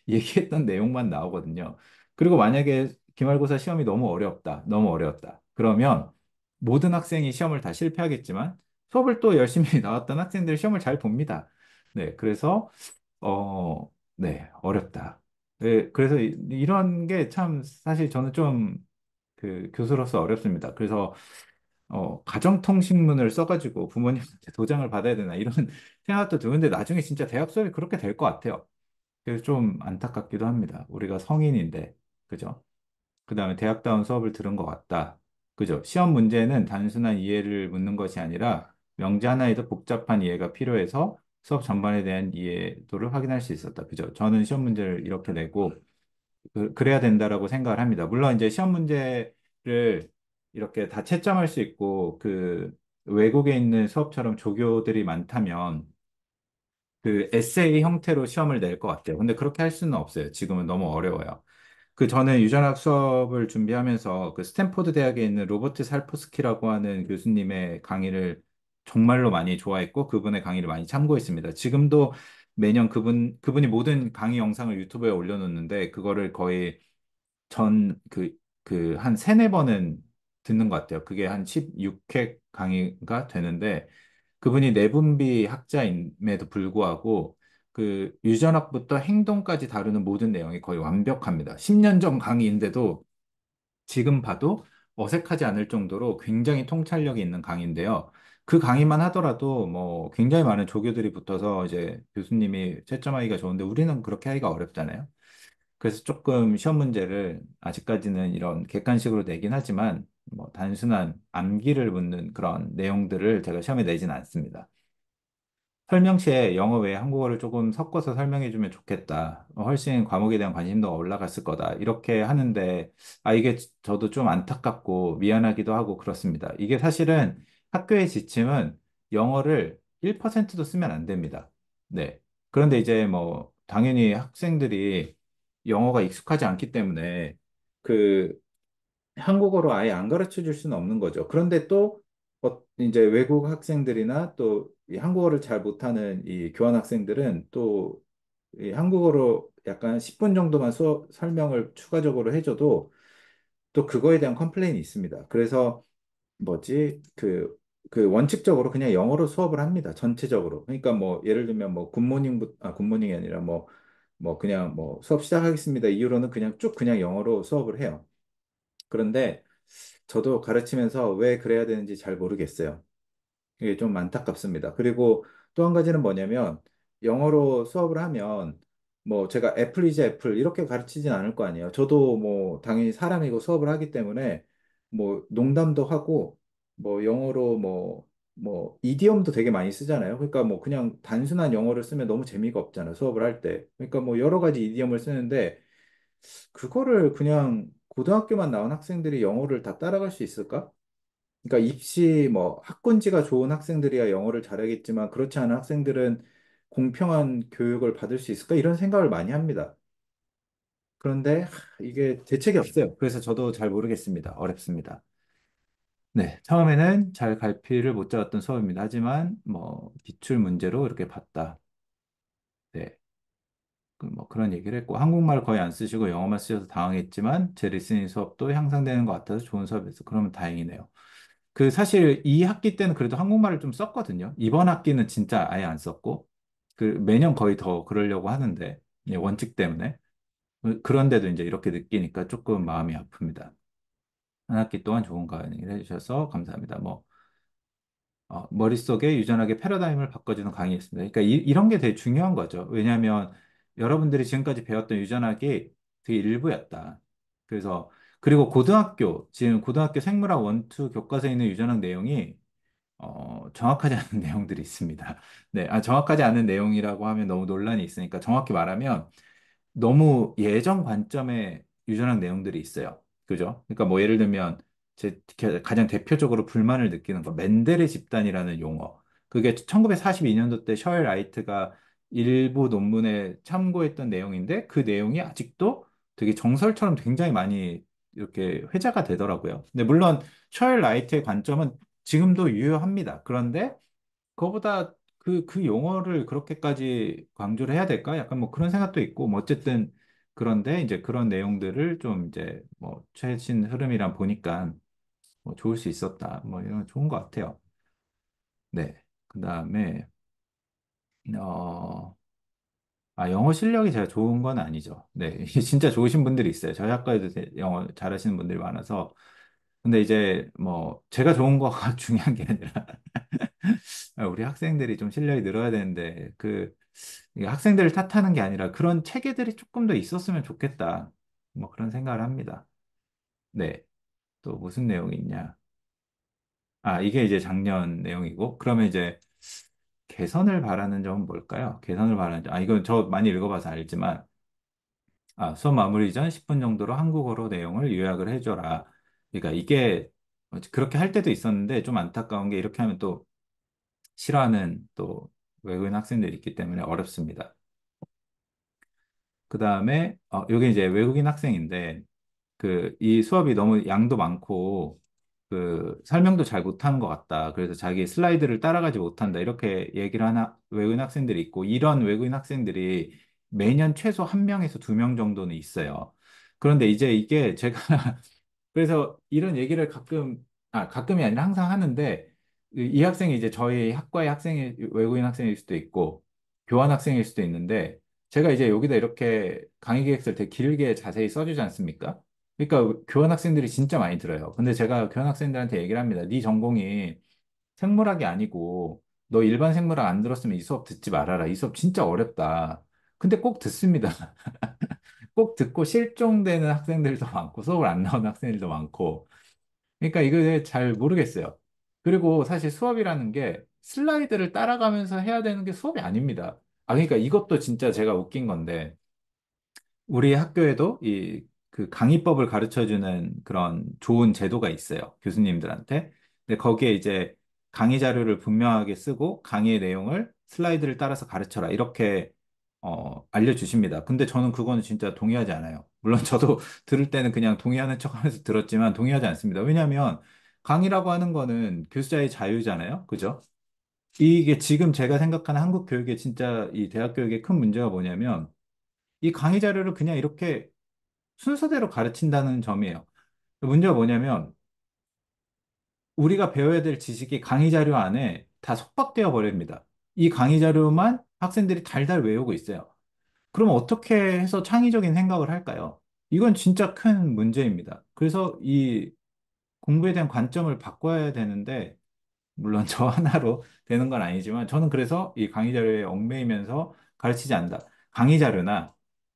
Speaker 1: 얘기했던 내용만 나오거든요. 그리고 만약에 기말고사 시험이 너무 어렵다, 너무 어려웠다. 그러면 모든 학생이 시험을 다 실패하겠지만 수업을 또 열심히 나왔던 학생들이 시험을 잘 봅니다. 네, 그래서 네, 어렵다. 네, 그래서 이런 게 참 사실 저는 좀 그 교수로서 어렵습니다. 그래서 가정통신문을 써가지고 부모님한테 도장을 받아야 되나 이런 생각도 드는데 나중에 진짜 대학 수업이 그렇게 될 것 같아요. 그래서 좀 안타깝기도 합니다. 우리가 성인인데, 그죠? 그 다음에 대학다운 수업을 들은 것 같다. 그죠? 시험 문제는 단순한 이해를 묻는 것이 아니라 명제 하나에도 복잡한 이해가 필요해서 수업 전반에 대한 이해도를 확인할 수 있었다. 그죠? 저는 시험 문제를 이렇게 내고 그래야 된다라고 생각을 합니다. 물론 이제 시험 문제를 이렇게 다 채점할 수 있고 그 외국에 있는 수업처럼 조교들이 많다면 그 에세이 형태로 시험을 낼 것 같아요. 근데 그렇게 할 수는 없어요. 지금은 너무 어려워요. 그 저는 유전학 수업을 준비하면서 그 스탠포드 대학에 있는 로버트 살포스키라고 하는 교수님의 강의를 정말로 많이 좋아했고 그분의 강의를 많이 참고했습니다. 지금도 매년 그분이 모든 강의 영상을 유튜브에 올려놓는데 그거를 거의 한 세네 번은 듣는 것 같아요. 그게 한 16회 강의가 되는데 그분이 내분비 학자임에도 불구하고 그 유전학부터 행동까지 다루는 모든 내용이 거의 완벽합니다. 10년 전 강의인데도 지금 봐도 어색하지 않을 정도로 굉장히 통찰력이 있는 강의인데요. 그 강의만 하더라도 뭐 굉장히 많은 조교들이 붙어서 이제 교수님이 채점하기가 좋은데 우리는 그렇게 하기가 어렵잖아요. 그래서 조금 시험 문제를 아직까지는 이런 객관식으로 내긴 하지만 뭐 단순한 암기를 묻는 그런 내용들을 제가 시험에 내진 않습니다. 설명 시에 영어 외에 한국어를 조금 섞어서 설명해주면 좋겠다. 훨씬 과목에 대한 관심도가 올라갔을 거다. 이렇게 하는데, 이게 저도 좀 안타깝고 미안하기도 하고 그렇습니다. 이게 사실은 학교의 지침은 영어를 1%도 쓰면 안 됩니다. 네. 그런데 이제 뭐, 당연히 학생들이 영어가 익숙하지 않기 때문에 그 한국어로 아예 안 가르쳐 줄 수는 없는 거죠. 그런데 또 이제 외국 학생들이나 또 이 한국어를 잘 못하는 이 교환 학생들은 또 이 한국어로 약간 10분 정도만 설명을 추가적으로 해줘도 또 그거에 대한 컴플레인이 있습니다. 그래서 뭐지 그 원칙적으로 그냥 영어로 수업을 합니다. 전체적으로. 그러니까 뭐 예를 들면 뭐 굿모닝이 아니라 뭐 그냥 뭐 수업 시작하겠습니다. 이후로는 그냥 쭉 그냥 영어로 수업을 해요. 그런데 저도 가르치면서 왜 그래야 되는지 잘 모르겠어요. 이게 좀 안타깝습니다. 그리고 또 한 가지는 뭐냐면 영어로 수업을 하면 뭐 제가 애플이지 애플 이렇게 가르치진 않을 거 아니에요. 저도 뭐 당연히 사람이고 수업을 하기 때문에 뭐 농담도 하고 뭐 영어로 뭐 이디엄도 되게 많이 쓰잖아요. 그러니까 뭐 그냥 단순한 영어를 쓰면 너무 재미가 없잖아요. 수업을 할 때. 그러니까 뭐 여러 가지 이디엄을 쓰는데 그거를 그냥 고등학교만 나온 학생들이 영어를 다 따라갈 수 있을까? 그러니까 입시 뭐 학군지가 좋은 학생들이야 영어를 잘하겠지만 그렇지 않은 학생들은 공평한 교육을 받을 수 있을까? 이런 생각을 많이 합니다. 그런데 이게 대책이 없어요. 그래서 저도 잘 모르겠습니다. 어렵습니다. 네, 처음에는 잘 갈피를 못 잡았던 수업입니다. 하지만 뭐 기출 문제로 이렇게 봤다. 네. 그뭐 그런 얘기를 했고 한국말 거의 안 쓰시고 영어만 쓰셔서 당황했지만 제 리스닝 수업도 향상되는 것 같아서 좋은 수업이었어요. 그러면 다행이네요. 그 사실 이 학기 때는 그래도 한국말을 좀 썼거든요. 이번 학기는 진짜 아예 안 썼고 그 매년 거의 더 그러려고 하는데 원칙 때문에 그런데도 이제 이렇게 느끼니까 조금 마음이 아픕니다. 한 학기 동안 좋은 강의를 해주셔서 감사합니다. 뭐 머릿속에 유전하게 패러다임을 바꿔주는 강의였습니다. 그러니까 이런 게 되게 중요한 거죠. 왜냐하면 여러분들이 지금까지 배웠던 유전학이 되게 일부였다. 그래서 그리고 지금 고등학교 생물학 원투 교과서에 있는 유전학 내용이 정확하지 않은 내용들이 있습니다. 네, 정확하지 않은 내용이라고 하면 너무 논란이 있으니까 정확히 말하면 너무 예전 관점의 유전학 내용들이 있어요. 그죠? 그러니까 뭐 예를 들면 가장 대표적으로 불만을 느끼는 거 맨델의 집단이라는 용어. 그게 1942년도 때 셔엘 라이트가 일부 논문에 참고했던 내용인데 그 내용이 아직도 되게 정설처럼 굉장히 많이 이렇게 회자가 되더라고요. 근데 물론 셔엘 라이트의 관점은 지금도 유효합니다. 그런데 그거보다 그 용어를 그렇게까지 강조를 해야 될까? 약간 뭐 그런 생각도 있고, 뭐 어쨌든 그런데 이제 그런 내용들을 좀 이제 뭐 최신 흐름이랑 보니까 뭐 좋을 수 있었다. 뭐 이런 거 좋은 것 같아요. 네. 그 다음에, 어, 영어 실력이 제가 좋은 건 아니죠. 네, 진짜 좋으신 분들이 있어요. 저희 학과에도 영어 잘하시는 분들이 많아서. 근데 이제 뭐 제가 좋은 거가 중요한 게 아니라 우리 학생들이 좀 실력이 늘어야 되는데 이게 학생들을 탓하는 게 아니라 그런 체계들이 조금 더 있었으면 좋겠다. 뭐 그런 생각을 합니다. 네. 또 무슨 내용이 있냐? 이게 이제 작년 내용이고 그러면 이제 개선을 바라는 점은 뭘까요? 개선을 바라는 점. 이건 저 많이 읽어봐서 알지만 수업 마무리 전 10분 정도로 한국어로 내용을 요약을 해줘라. 그러니까 이게 그렇게 할 때도 있었는데 좀 안타까운 게 이렇게 하면 또 싫어하는 또 외국인 학생들이 있기 때문에 어렵습니다. 그 다음에, 요게 이제 외국인 학생인데, 이 수업이 너무 양도 많고, 설명도 잘 못하는 것 같다. 그래서 자기 슬라이드를 따라가지 못한다. 이렇게 얘기를 하는 외국인 학생들이 있고, 이런 외국인 학생들이 매년 최소 한 명에서 두 명 정도는 있어요. 그런데 이제 이게 제가 그래서 이런 얘기를 가끔이 아니라 항상 하는데, 이 학생이 이제 저희 학과의 외국인 학생일 수도 있고, 교환 학생일 수도 있는데, 제가 이제 여기다 이렇게 강의 계획서를 되게 길게 자세히 써주지 않습니까? 그러니까 교환 학생들이 진짜 많이 들어요. 근데 제가 교환 학생들한테 얘기를 합니다. 네 전공이 생물학이 아니고, 너 일반 생물학 안 들었으면 이 수업 듣지 말아라. 이 수업 진짜 어렵다. 근데 꼭 듣습니다. 꼭 듣고 실종되는 학생들도 많고 수업을 안 나오는 학생들도 많고 그러니까 이거 잘 모르겠어요. 그리고 사실 수업이라는 게 슬라이드를 따라가면서 해야 되는 게 수업이 아닙니다. 그러니까 이것도 진짜 제가 웃긴 건데 우리 학교에도 강의법을 가르쳐주는 그런 좋은 제도가 있어요. 교수님들한테. 근데 거기에 이제 강의 자료를 분명하게 쓰고 강의의 내용을 슬라이드를 따라서 가르쳐라. 이렇게, 알려주십니다. 근데 저는 그거는 진짜 동의하지 않아요. 물론 저도 들을 때는 그냥 동의하는 척 하면서 들었지만 동의하지 않습니다. 왜냐하면 강의라고 하는 거는 교수자의 자유잖아요. 그죠? 이게 지금 제가 생각하는 한국 교육의 진짜 이 대학 교육의 큰 문제가 뭐냐면 이 강의 자료를 그냥 이렇게 순서대로 가르친다는 점이에요. 문제가 뭐냐면 우리가 배워야 될 지식이 강의 자료 안에 다 속박되어 버립니다. 이 강의 자료만 학생들이 달달 외우고 있어요. 그럼 어떻게 해서 창의적인 생각을 할까요? 이건 진짜 큰 문제입니다. 그래서 이 공부에 대한 관점을 바꿔야 되는데 물론 저 하나로 되는 건 아니지만 저는 그래서 이 강의 자료에 얽매이면서 가르치지 않는다. 강의 자료나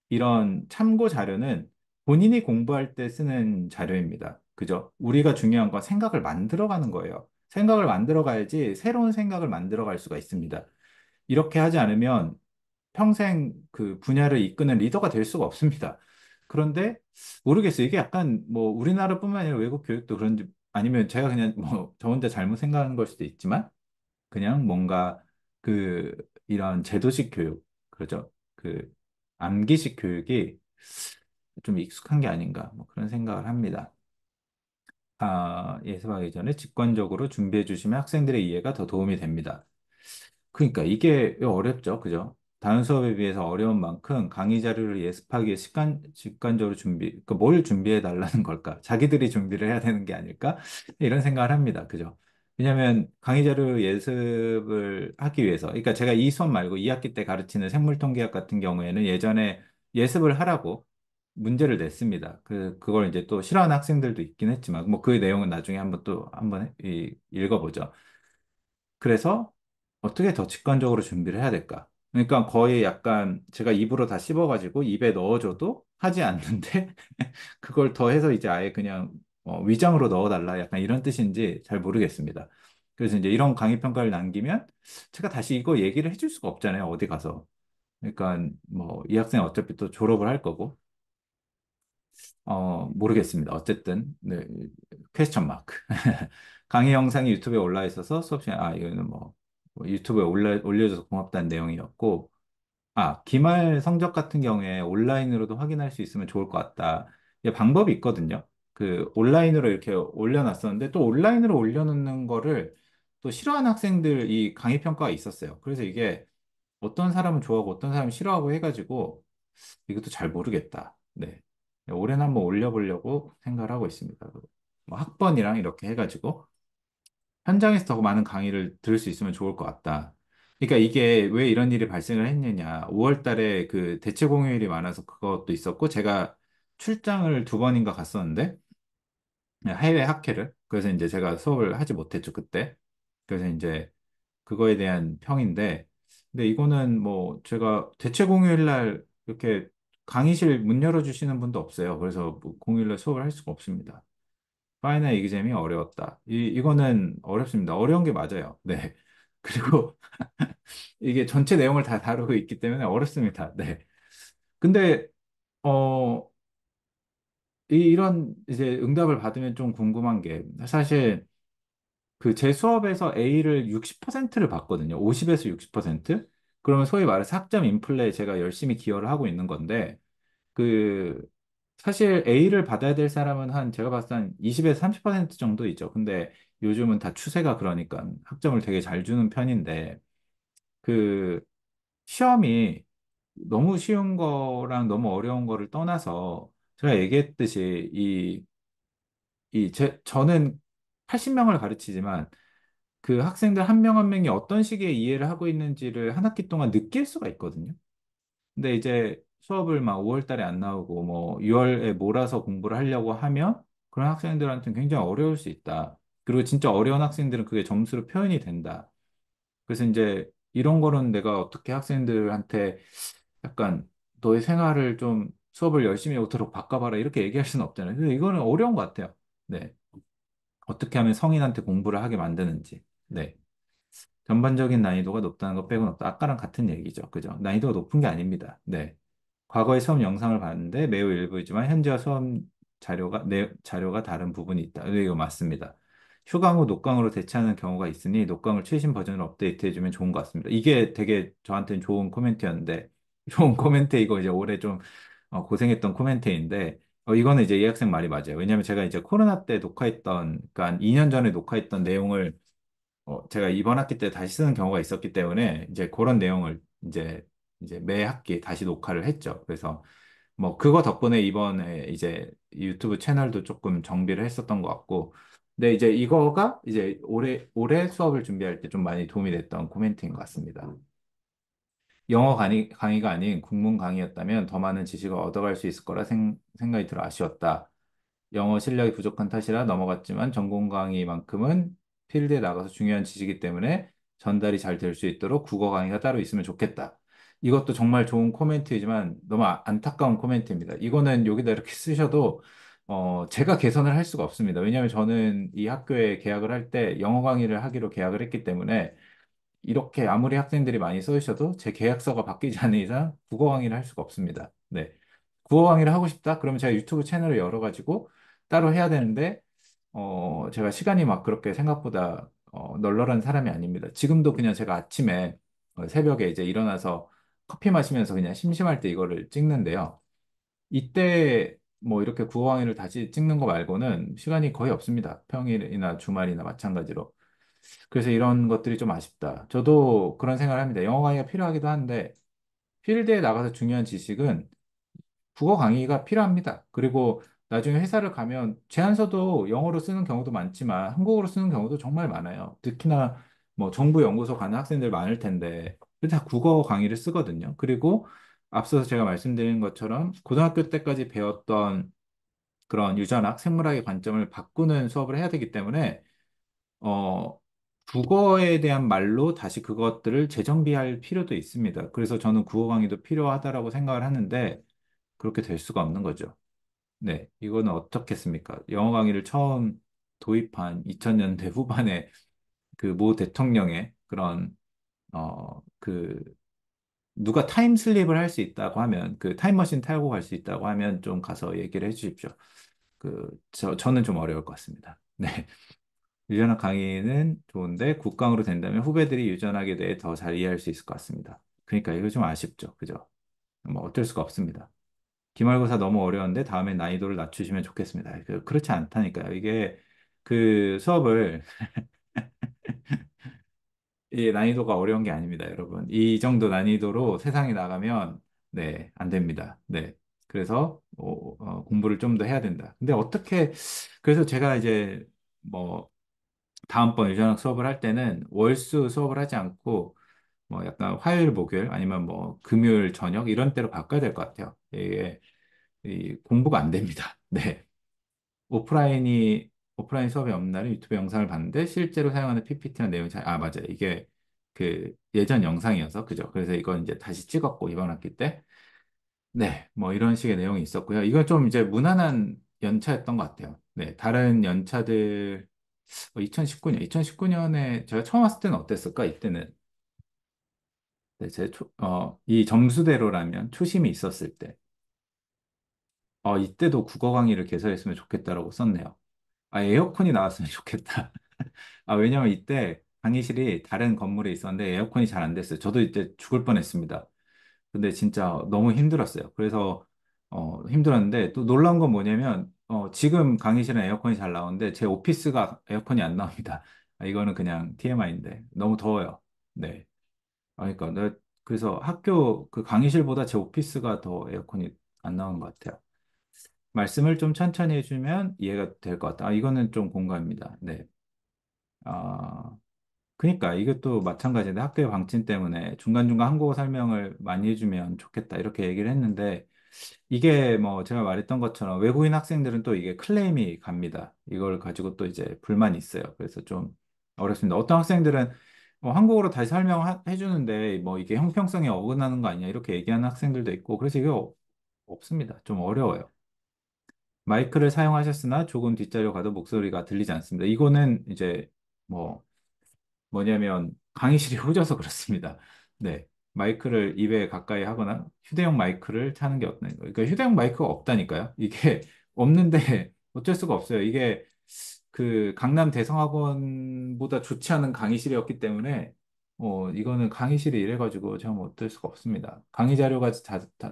Speaker 1: 이런 참고 자료는 본인이 공부할 때 쓰는 자료입니다. 그죠? 우리가 중요한 건 생각을 만들어가는 거예요. 생각을 만들어가야지 새로운 생각을 만들어갈 수가 있습니다. 이렇게 하지 않으면 평생 그 분야를 이끄는 리더가 될 수가 없습니다. 그런데 모르겠어요. 이게 약간 뭐 우리나라뿐만 아니라 외국 교육도 그런지 아니면 제가 그냥 뭐 저 혼자 잘못 생각하는 걸 수도 있지만 그냥 뭔가 그 이런 제도식 교육, 그렇죠? 암기식 교육이 좀 익숙한 게 아닌가 뭐 그런 생각을 합니다. 예습하기 전에 직관적으로 준비해 주시면 학생들의 이해가 더 도움이 됩니다. 그러니까 이게 어렵죠. 그죠? 다른 수업에 비해서 어려운 만큼 강의 자료를 예습하기에 직관적으로 그러니까 뭘 준비해 달라는 걸까? 자기들이 준비를 해야 되는 게 아닐까? 이런 생각을 합니다. 그죠? 왜냐하면 강의 자료 예습을 하기 위해서, 그러니까 제가 이 수업 말고 2학기 때 가르치는 생물통계학 같은 경우에는 예전에 예습을 하라고 문제를 냈습니다. 그걸 이제 또 싫어하는 학생들도 있긴 했지만, 뭐 그 내용은 나중에 한번 읽어보죠. 그래서 어떻게 더 직관적으로 준비를 해야 될까? 그러니까 거의 약간 제가 입으로 다 씹어가지고 입에 넣어줘도 하지 않는데 그걸 더해서 이제 아예 그냥 위장으로 넣어달라 약간 이런 뜻인지 잘 모르겠습니다. 그래서 이제 이런 강의 평가를 남기면 제가 다시 이거 얘기를 해줄 수가 없잖아요. 어디 가서. 그러니까 뭐 이 학생 어차피 또 졸업을 할 거고 모르겠습니다. 어쨌든, 네, 퀘스천 마크. 강의 영상이 유튜브에 올라 있어서 수업 시간에, 이거는 뭐 유튜브에 올려줘서 고맙다는 내용이었고, 기말 성적 같은 경우에 온라인으로도 확인할 수 있으면 좋을 것 같다. 이게 방법이 있거든요. 온라인으로 이렇게 올려놨었는데, 또 온라인으로 올려놓는 거를 또 싫어하는 학생들 이 강의 평가가 있었어요. 그래서 이게 어떤 사람은 좋아하고 어떤 사람은 싫어하고 해가지고, 이것도 잘 모르겠다. 네. 올해는 한번 올려보려고 생각을 하고 있습니다. 뭐 학번이랑 이렇게 해가지고 현장에서 더 많은 강의를 들을 수 있으면 좋을 것 같다. 그러니까 이게 왜 이런 일이 발생을 했느냐. 5월 달에 그 대체 공휴일이 많아서 그것도 있었고, 제가 출장을 두 번인가 갔었는데, 해외 학회를. 그래서 이제 제가 수업을 하지 못했죠, 그때. 그래서 이제 그거에 대한 평인데, 근데 이거는 뭐 제가 대체 공휴일 날 이렇게 강의실 문 열어주시는 분도 없어요. 그래서 뭐 공휴일 날 수업을 할 수가 없습니다. 파이널 이기잼이 어려웠다. 이거는 어렵습니다. 어려운 게 맞아요. 네. 그리고 이게 전체 내용을 다 다루고 있기 때문에 어렵습니다. 네. 근데, 어, 이런 이제 응답을 받으면 좀 궁금한 게 사실 그 제 수업에서 A를 60%를 받거든요. 50에서 60%? 그러면 소위 말해서 학점 인플레에 제가 열심히 기여를 하고 있는 건데, 그, 사실 A를 받아야 될 사람은 한, 제가 봤을 때 한 20에서 30% 정도 있죠. 근데 요즘은 다 추세가 그러니까 학점을 되게 잘 주는 편인데, 그, 시험이 너무 쉬운 거랑 너무 어려운 거를 떠나서, 제가 얘기했듯이, 저는 80명을 가르치지만, 그 학생들 한 명 한 명이 어떤 식의 이해를 하고 있는지를 한 학기 동안 느낄 수가 있거든요. 근데 이제 수업을 막 5월 달에 안 나오고 뭐 6월에 몰아서 공부를 하려고 하면 그런 학생들한테는 굉장히 어려울 수 있다. 그리고 진짜 어려운 학생들은 그게 점수로 표현이 된다. 그래서 이제 이런 거는 내가 어떻게 학생들한테 약간 너의 생활을 좀 수업을 열심히 오도록 바꿔봐라 이렇게 얘기할 수는 없잖아요. 근데 이거는 어려운 것 같아요. 네. 어떻게 하면 성인한테 공부를 하게 만드는지. 네. 전반적인 난이도가 높다는 것 빼고는 없다. 아까랑 같은 얘기죠. 그죠? 난이도가 높은 게 아닙니다. 네. 과거의 수업 영상을 봤는데 매우 일부이지만 현재와 수업 자료가 다른 부분이 있다. 네, 이거 맞습니다. 휴강 후 녹강으로 대체하는 경우가 있으니 녹강을 최신 버전으로 업데이트해주면 좋은 것 같습니다. 이게 되게 저한테는 좋은 코멘트였는데, 좋은 코멘트 이거 이제 올해 좀 고생했던 코멘트인데, 이거는 이제 이 학생 말이 맞아요. 왜냐하면 제가 이제 코로나 때 녹화했던, 그러니까 2년 전에 녹화했던 내용을 제가 이번 학기 때 다시 쓰는 경우가 있었기 때문에 이제 그런 내용을 이제 매 학기 다시 녹화를 했죠. 그래서 뭐 그거 덕분에 이번에 이제 유튜브 채널도 조금 정비를 했었던 것 같고, 근데 이제 이거가 이제 올해 수업을 준비할 때 좀 많이 도움이 됐던 코멘트인 것 같습니다. 영어 강의가 아닌 국문 강의였다면 더 많은 지식을 얻어갈 수 있을 거라 생각이 들어 아쉬웠다. 영어 실력이 부족한 탓이라 넘어갔지만 전공 강의만큼은 필드에 나가서 중요한 지식이기 때문에 전달이 잘 될 수 있도록 국어 강의가 따로 있으면 좋겠다. 이것도 정말 좋은 코멘트이지만 너무 안타까운 코멘트입니다. 이거는 여기다 이렇게 쓰셔도 제가 개선을 할 수가 없습니다. 왜냐하면 저는 이 학교에 계약을 할 때 영어 강의를 하기로 계약을 했기 때문에 이렇게 아무리 학생들이 많이 써주셔도 제 계약서가 바뀌지 않는 이상 국어 강의를 할 수가 없습니다. 네. 국어 강의를 하고 싶다? 그러면 제가 유튜브 채널을 열어가지고 따로 해야 되는데, 제가 시간이 막 그렇게 생각보다 널널한 사람이 아닙니다. 지금도 그냥 제가 아침에 새벽에 이제 일어나서 커피 마시면서 그냥 심심할 때 이거를 찍는데요. 이때 뭐 이렇게 국어 강의를 다시 찍는 거 말고는 시간이 거의 없습니다. 평일이나 주말이나 마찬가지로. 그래서 이런 것들이 좀 아쉽다. 저도 그런 생각을 합니다. 영어 강의가 필요하기도 한데, 필드에 나가서 중요한 지식은 국어 강의가 필요합니다. 그리고 나중에 회사를 가면 제안서도 영어로 쓰는 경우도 많지만 한국어로 쓰는 경우도 정말 많아요. 특히나 뭐 정부 연구소 가는 학생들 많을 텐데 다 국어 강의를 쓰거든요. 그리고 앞서서 제가 말씀드린 것처럼 고등학교 때까지 배웠던 그런 유전학, 생물학의 관점을 바꾸는 수업을 해야 되기 때문에 어, 국어에 대한 말로 다시 그것들을 재정비할 필요도 있습니다. 그래서 저는 국어 강의도 필요하다라고 생각을 하는데 그렇게 될 수가 없는 거죠. 네, 이거는 어떻겠습니까? 영어 강의를 처음 도입한 2000년대 후반에 그 모 대통령의 그런 그 누가 타임슬립을 할 수 있다고 하면 그 타임머신 타고 갈 수 있다고 하면 좀 가서 얘기를 해 주십시오. 저는 좀 어려울 것 같습니다. 네. 유전학 강의는 좋은데 국강으로 된다면 후배들이 유전학에 대해 더 잘 이해할 수 있을 것 같습니다. 그러니까 이거 좀 아쉽죠. 그죠? 뭐 어쩔 수가 없습니다. 기말고사 너무 어려운데 다음에 난이도를 낮추시면 좋겠습니다. 그렇지 않다니까요. 이게 그 수업을 이 난이도가 어려운 게 아닙니다, 여러분. 이 정도 난이도로 세상에 나가면 네, 안 됩니다. 네. 그래서 공부를 좀 더 해야 된다. 근데 어떻게 그래서 제가 이제 뭐 다음번 유전학 수업을 할 때는 월수 수업을 하지 않고 뭐 약간 화요일, 목요일 아니면 뭐 금요일 저녁 이런 때로 바꿔야 될 것 같아요. 이게 이 공부가 안 됩니다. 네. 오프라인이 오프라인 수업이 없는 날은 유튜브 영상을 봤는데 실제로 사용하는 PPT나 내용이 맞아요. 이게 그 예전 영상이어서 그죠. 그래서 이건 이제 다시 찍었고 이번 학기 때 네, 뭐 이런 식의 내용이 있었고요. 이건 좀 이제 무난한 연차였던 것 같아요. 네, 다른 연차들 2019년에 제가 처음 왔을 때는 어땠을까? 이때는 네, 이 점수대로라면 초심이 있었을 때 이때도 국어 강의를 개설했으면 좋겠다라고 썼네요. 에어컨이 나왔으면 좋겠다. 왜냐면 이때 강의실이 다른 건물에 있었는데 에어컨이 잘 안 됐어요. 저도 이때 죽을 뻔했습니다. 근데 진짜 너무 힘들었어요. 그래서 힘들었는데 또 놀라운 건 뭐냐면 지금 강의실은 에어컨이 잘 나오는데 제 오피스가 에어컨이 안 나옵니다. 이거는 그냥 TMI인데 너무 더워요. 네. 그러니까 그래서 학교 그 강의실보다 제 오피스가 더 에어컨이 안 나오는 것 같아요. 말씀을 좀 천천히 해주면 이해가 될 것 같다. 이거는 좀 공감입니다. 네. 아, 그러니까 이것도 마찬가지인데 학교의 방침 때문에 중간중간 한국어 설명을 많이 해주면 좋겠다 이렇게 얘기를 했는데 이게 뭐 제가 말했던 것처럼 외국인 학생들은 또 이게 클레임이 갑니다. 이걸 가지고 또 이제 불만이 있어요. 그래서 좀 어렵습니다. 어떤 학생들은 한국어로 다시 설명해 주는데 뭐 이게 형평성에 어긋나는 거 아니냐 이렇게 얘기하는 학생들도 있고 그래서 이게 없습니다. 좀 어려워요. 마이크를 사용하셨으나 조금 뒷자리로 가도 목소리가 들리지 않습니다. 이거는 이제 뭐 뭐냐면 강의실이 후져서 그렇습니다. 네. 마이크를 입에 가까이 하거나 휴대용 마이크를 차는 게 어떤 거예요. 그러니까 휴대용 마이크가 없다니까요. 이게 없는데 어쩔 수가 없어요. 이게 그 강남 대성학원보다 좋지 않은 강의실이었기 때문에 이거는 강의실이 이래가지고 제가 뭐 어쩔 수가 없습니다. 강의 자료가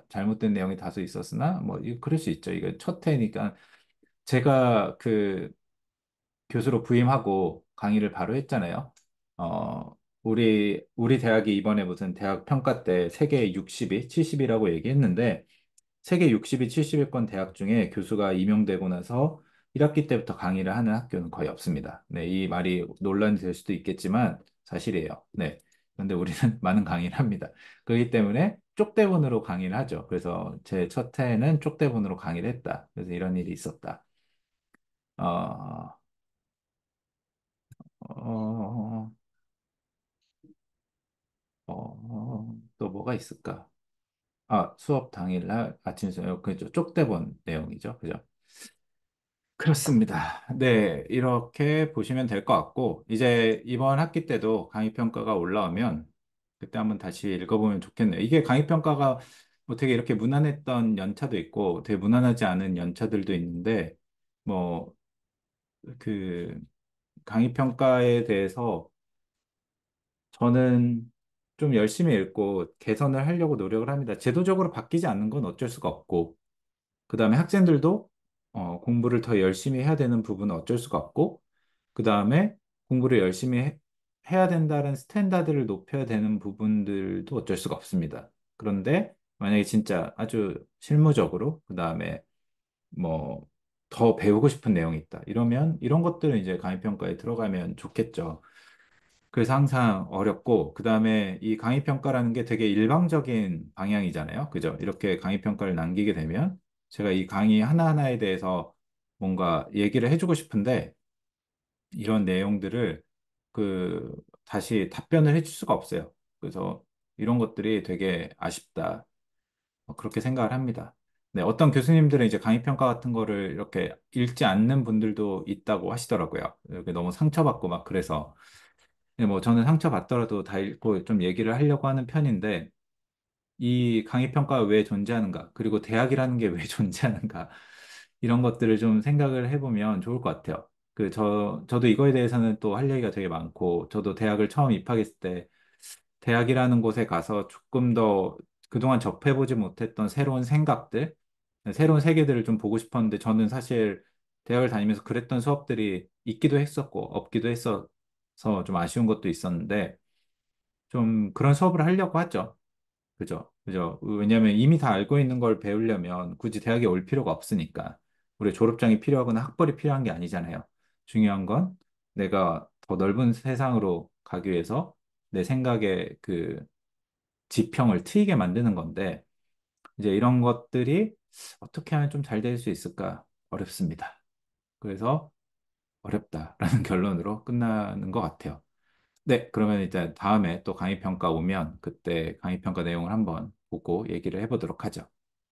Speaker 1: 잘못된 내용이 다소 있었으나 뭐 그럴 수 있죠. 이거 첫 해니까 제가 그 교수로 부임하고 강의를 바로 했잖아요. 우리 대학이 이번에 무슨 대학 평가 때 세계 60위, 70위라고 얘기했는데 세계 60위, 70위권 대학 중에 교수가 임용되고 나서 1학기 때부터 강의를 하는 학교는 거의 없습니다. 네, 이 말이 논란이 될 수도 있겠지만 사실이에요. 네. 그런데 우리는 많은 강의를 합니다. 그렇기 때문에 쪽대본으로 강의를 하죠. 그래서 제 첫 해에는 쪽대본으로 강의를 했다. 그래서 이런 일이 있었다. 어, 어, 또 뭐가 있을까? 수업 당일날 아침 저녁 그죠? 쪽대본 내용이죠. 그죠? 그렇습니다. 네, 이렇게 보시면 될 것 같고 이제 이번 학기 때도 강의 평가가 올라오면 그때 한번 다시 읽어보면 좋겠네요. 이게 강의 평가가 뭐 되게 이렇게 무난했던 연차도 있고 되게 무난하지 않은 연차들도 있는데 뭐 그 강의 평가에 대해서 저는 좀 열심히 읽고 개선을 하려고 노력을 합니다. 제도적으로 바뀌지 않는 건 어쩔 수가 없고, 그 다음에 학생들도 공부를 더 열심히 해야 되는 부분은 어쩔 수가 없고, 그 다음에 공부를 열심히 해야 된다는 스탠다드를 높여야 되는 부분들도 어쩔 수가 없습니다. 그런데 만약에 진짜 아주 실무적으로, 그 다음에 뭐 더 배우고 싶은 내용이 있다. 이러면 이런 것들은 이제 강의평가에 들어가면 좋겠죠. 그래서 항상 어렵고, 그 다음에 이 강의평가라는 게 되게 일방적인 방향이잖아요. 그죠? 이렇게 강의평가를 남기게 되면 제가 이 강의 하나하나에 대해서 뭔가 얘기를 해주고 싶은데 이런 내용들을 그 다시 답변을 해줄 수가 없어요. 그래서 이런 것들이 되게 아쉽다. 그렇게 생각을 합니다. 네, 어떤 교수님들은 이제 강의평가 같은 거를 이렇게 읽지 않는 분들도 있다고 하시더라고요. 이렇게 너무 상처받고 막 그래서. 네, 뭐 저는 상처받더라도 다 읽고 좀 얘기를 하려고 하는 편인데 이 강의 평가가 왜 존재하는가 그리고 대학이라는 게 왜 존재하는가 이런 것들을 좀 생각을 해보면 좋을 것 같아요. 저도 이거에 대해서는 또 할 얘기가 되게 많고 저도 대학을 처음 입학했을 때 대학이라는 곳에 가서 조금 더 그동안 접해보지 못했던 새로운 생각들, 새로운 세계들을 좀 보고 싶었는데 저는 사실 대학을 다니면서 그랬던 수업들이 있기도 했었고 없기도 했어서 좀 아쉬운 것도 있었는데 좀 그런 수업을 하려고 하죠. 그죠? 그죠? 왜냐하면 이미 다 알고 있는 걸 배우려면 굳이 대학에 올 필요가 없으니까. 우리 졸업장이 필요하거나 학벌이 필요한 게 아니잖아요. 중요한 건 내가 더 넓은 세상으로 가기 위해서 내 생각에 그 지평을 트이게 만드는 건데, 이제 이런 것들이 어떻게 하면 좀 잘 될 수 있을까? 어렵습니다. 그래서 어렵다라는 결론으로 끝나는 것 같아요. 네, 그러면 이제 다음에 또 강의평가 오면 그때 강의평가 내용을 한번 보고 얘기를 해보도록 하죠.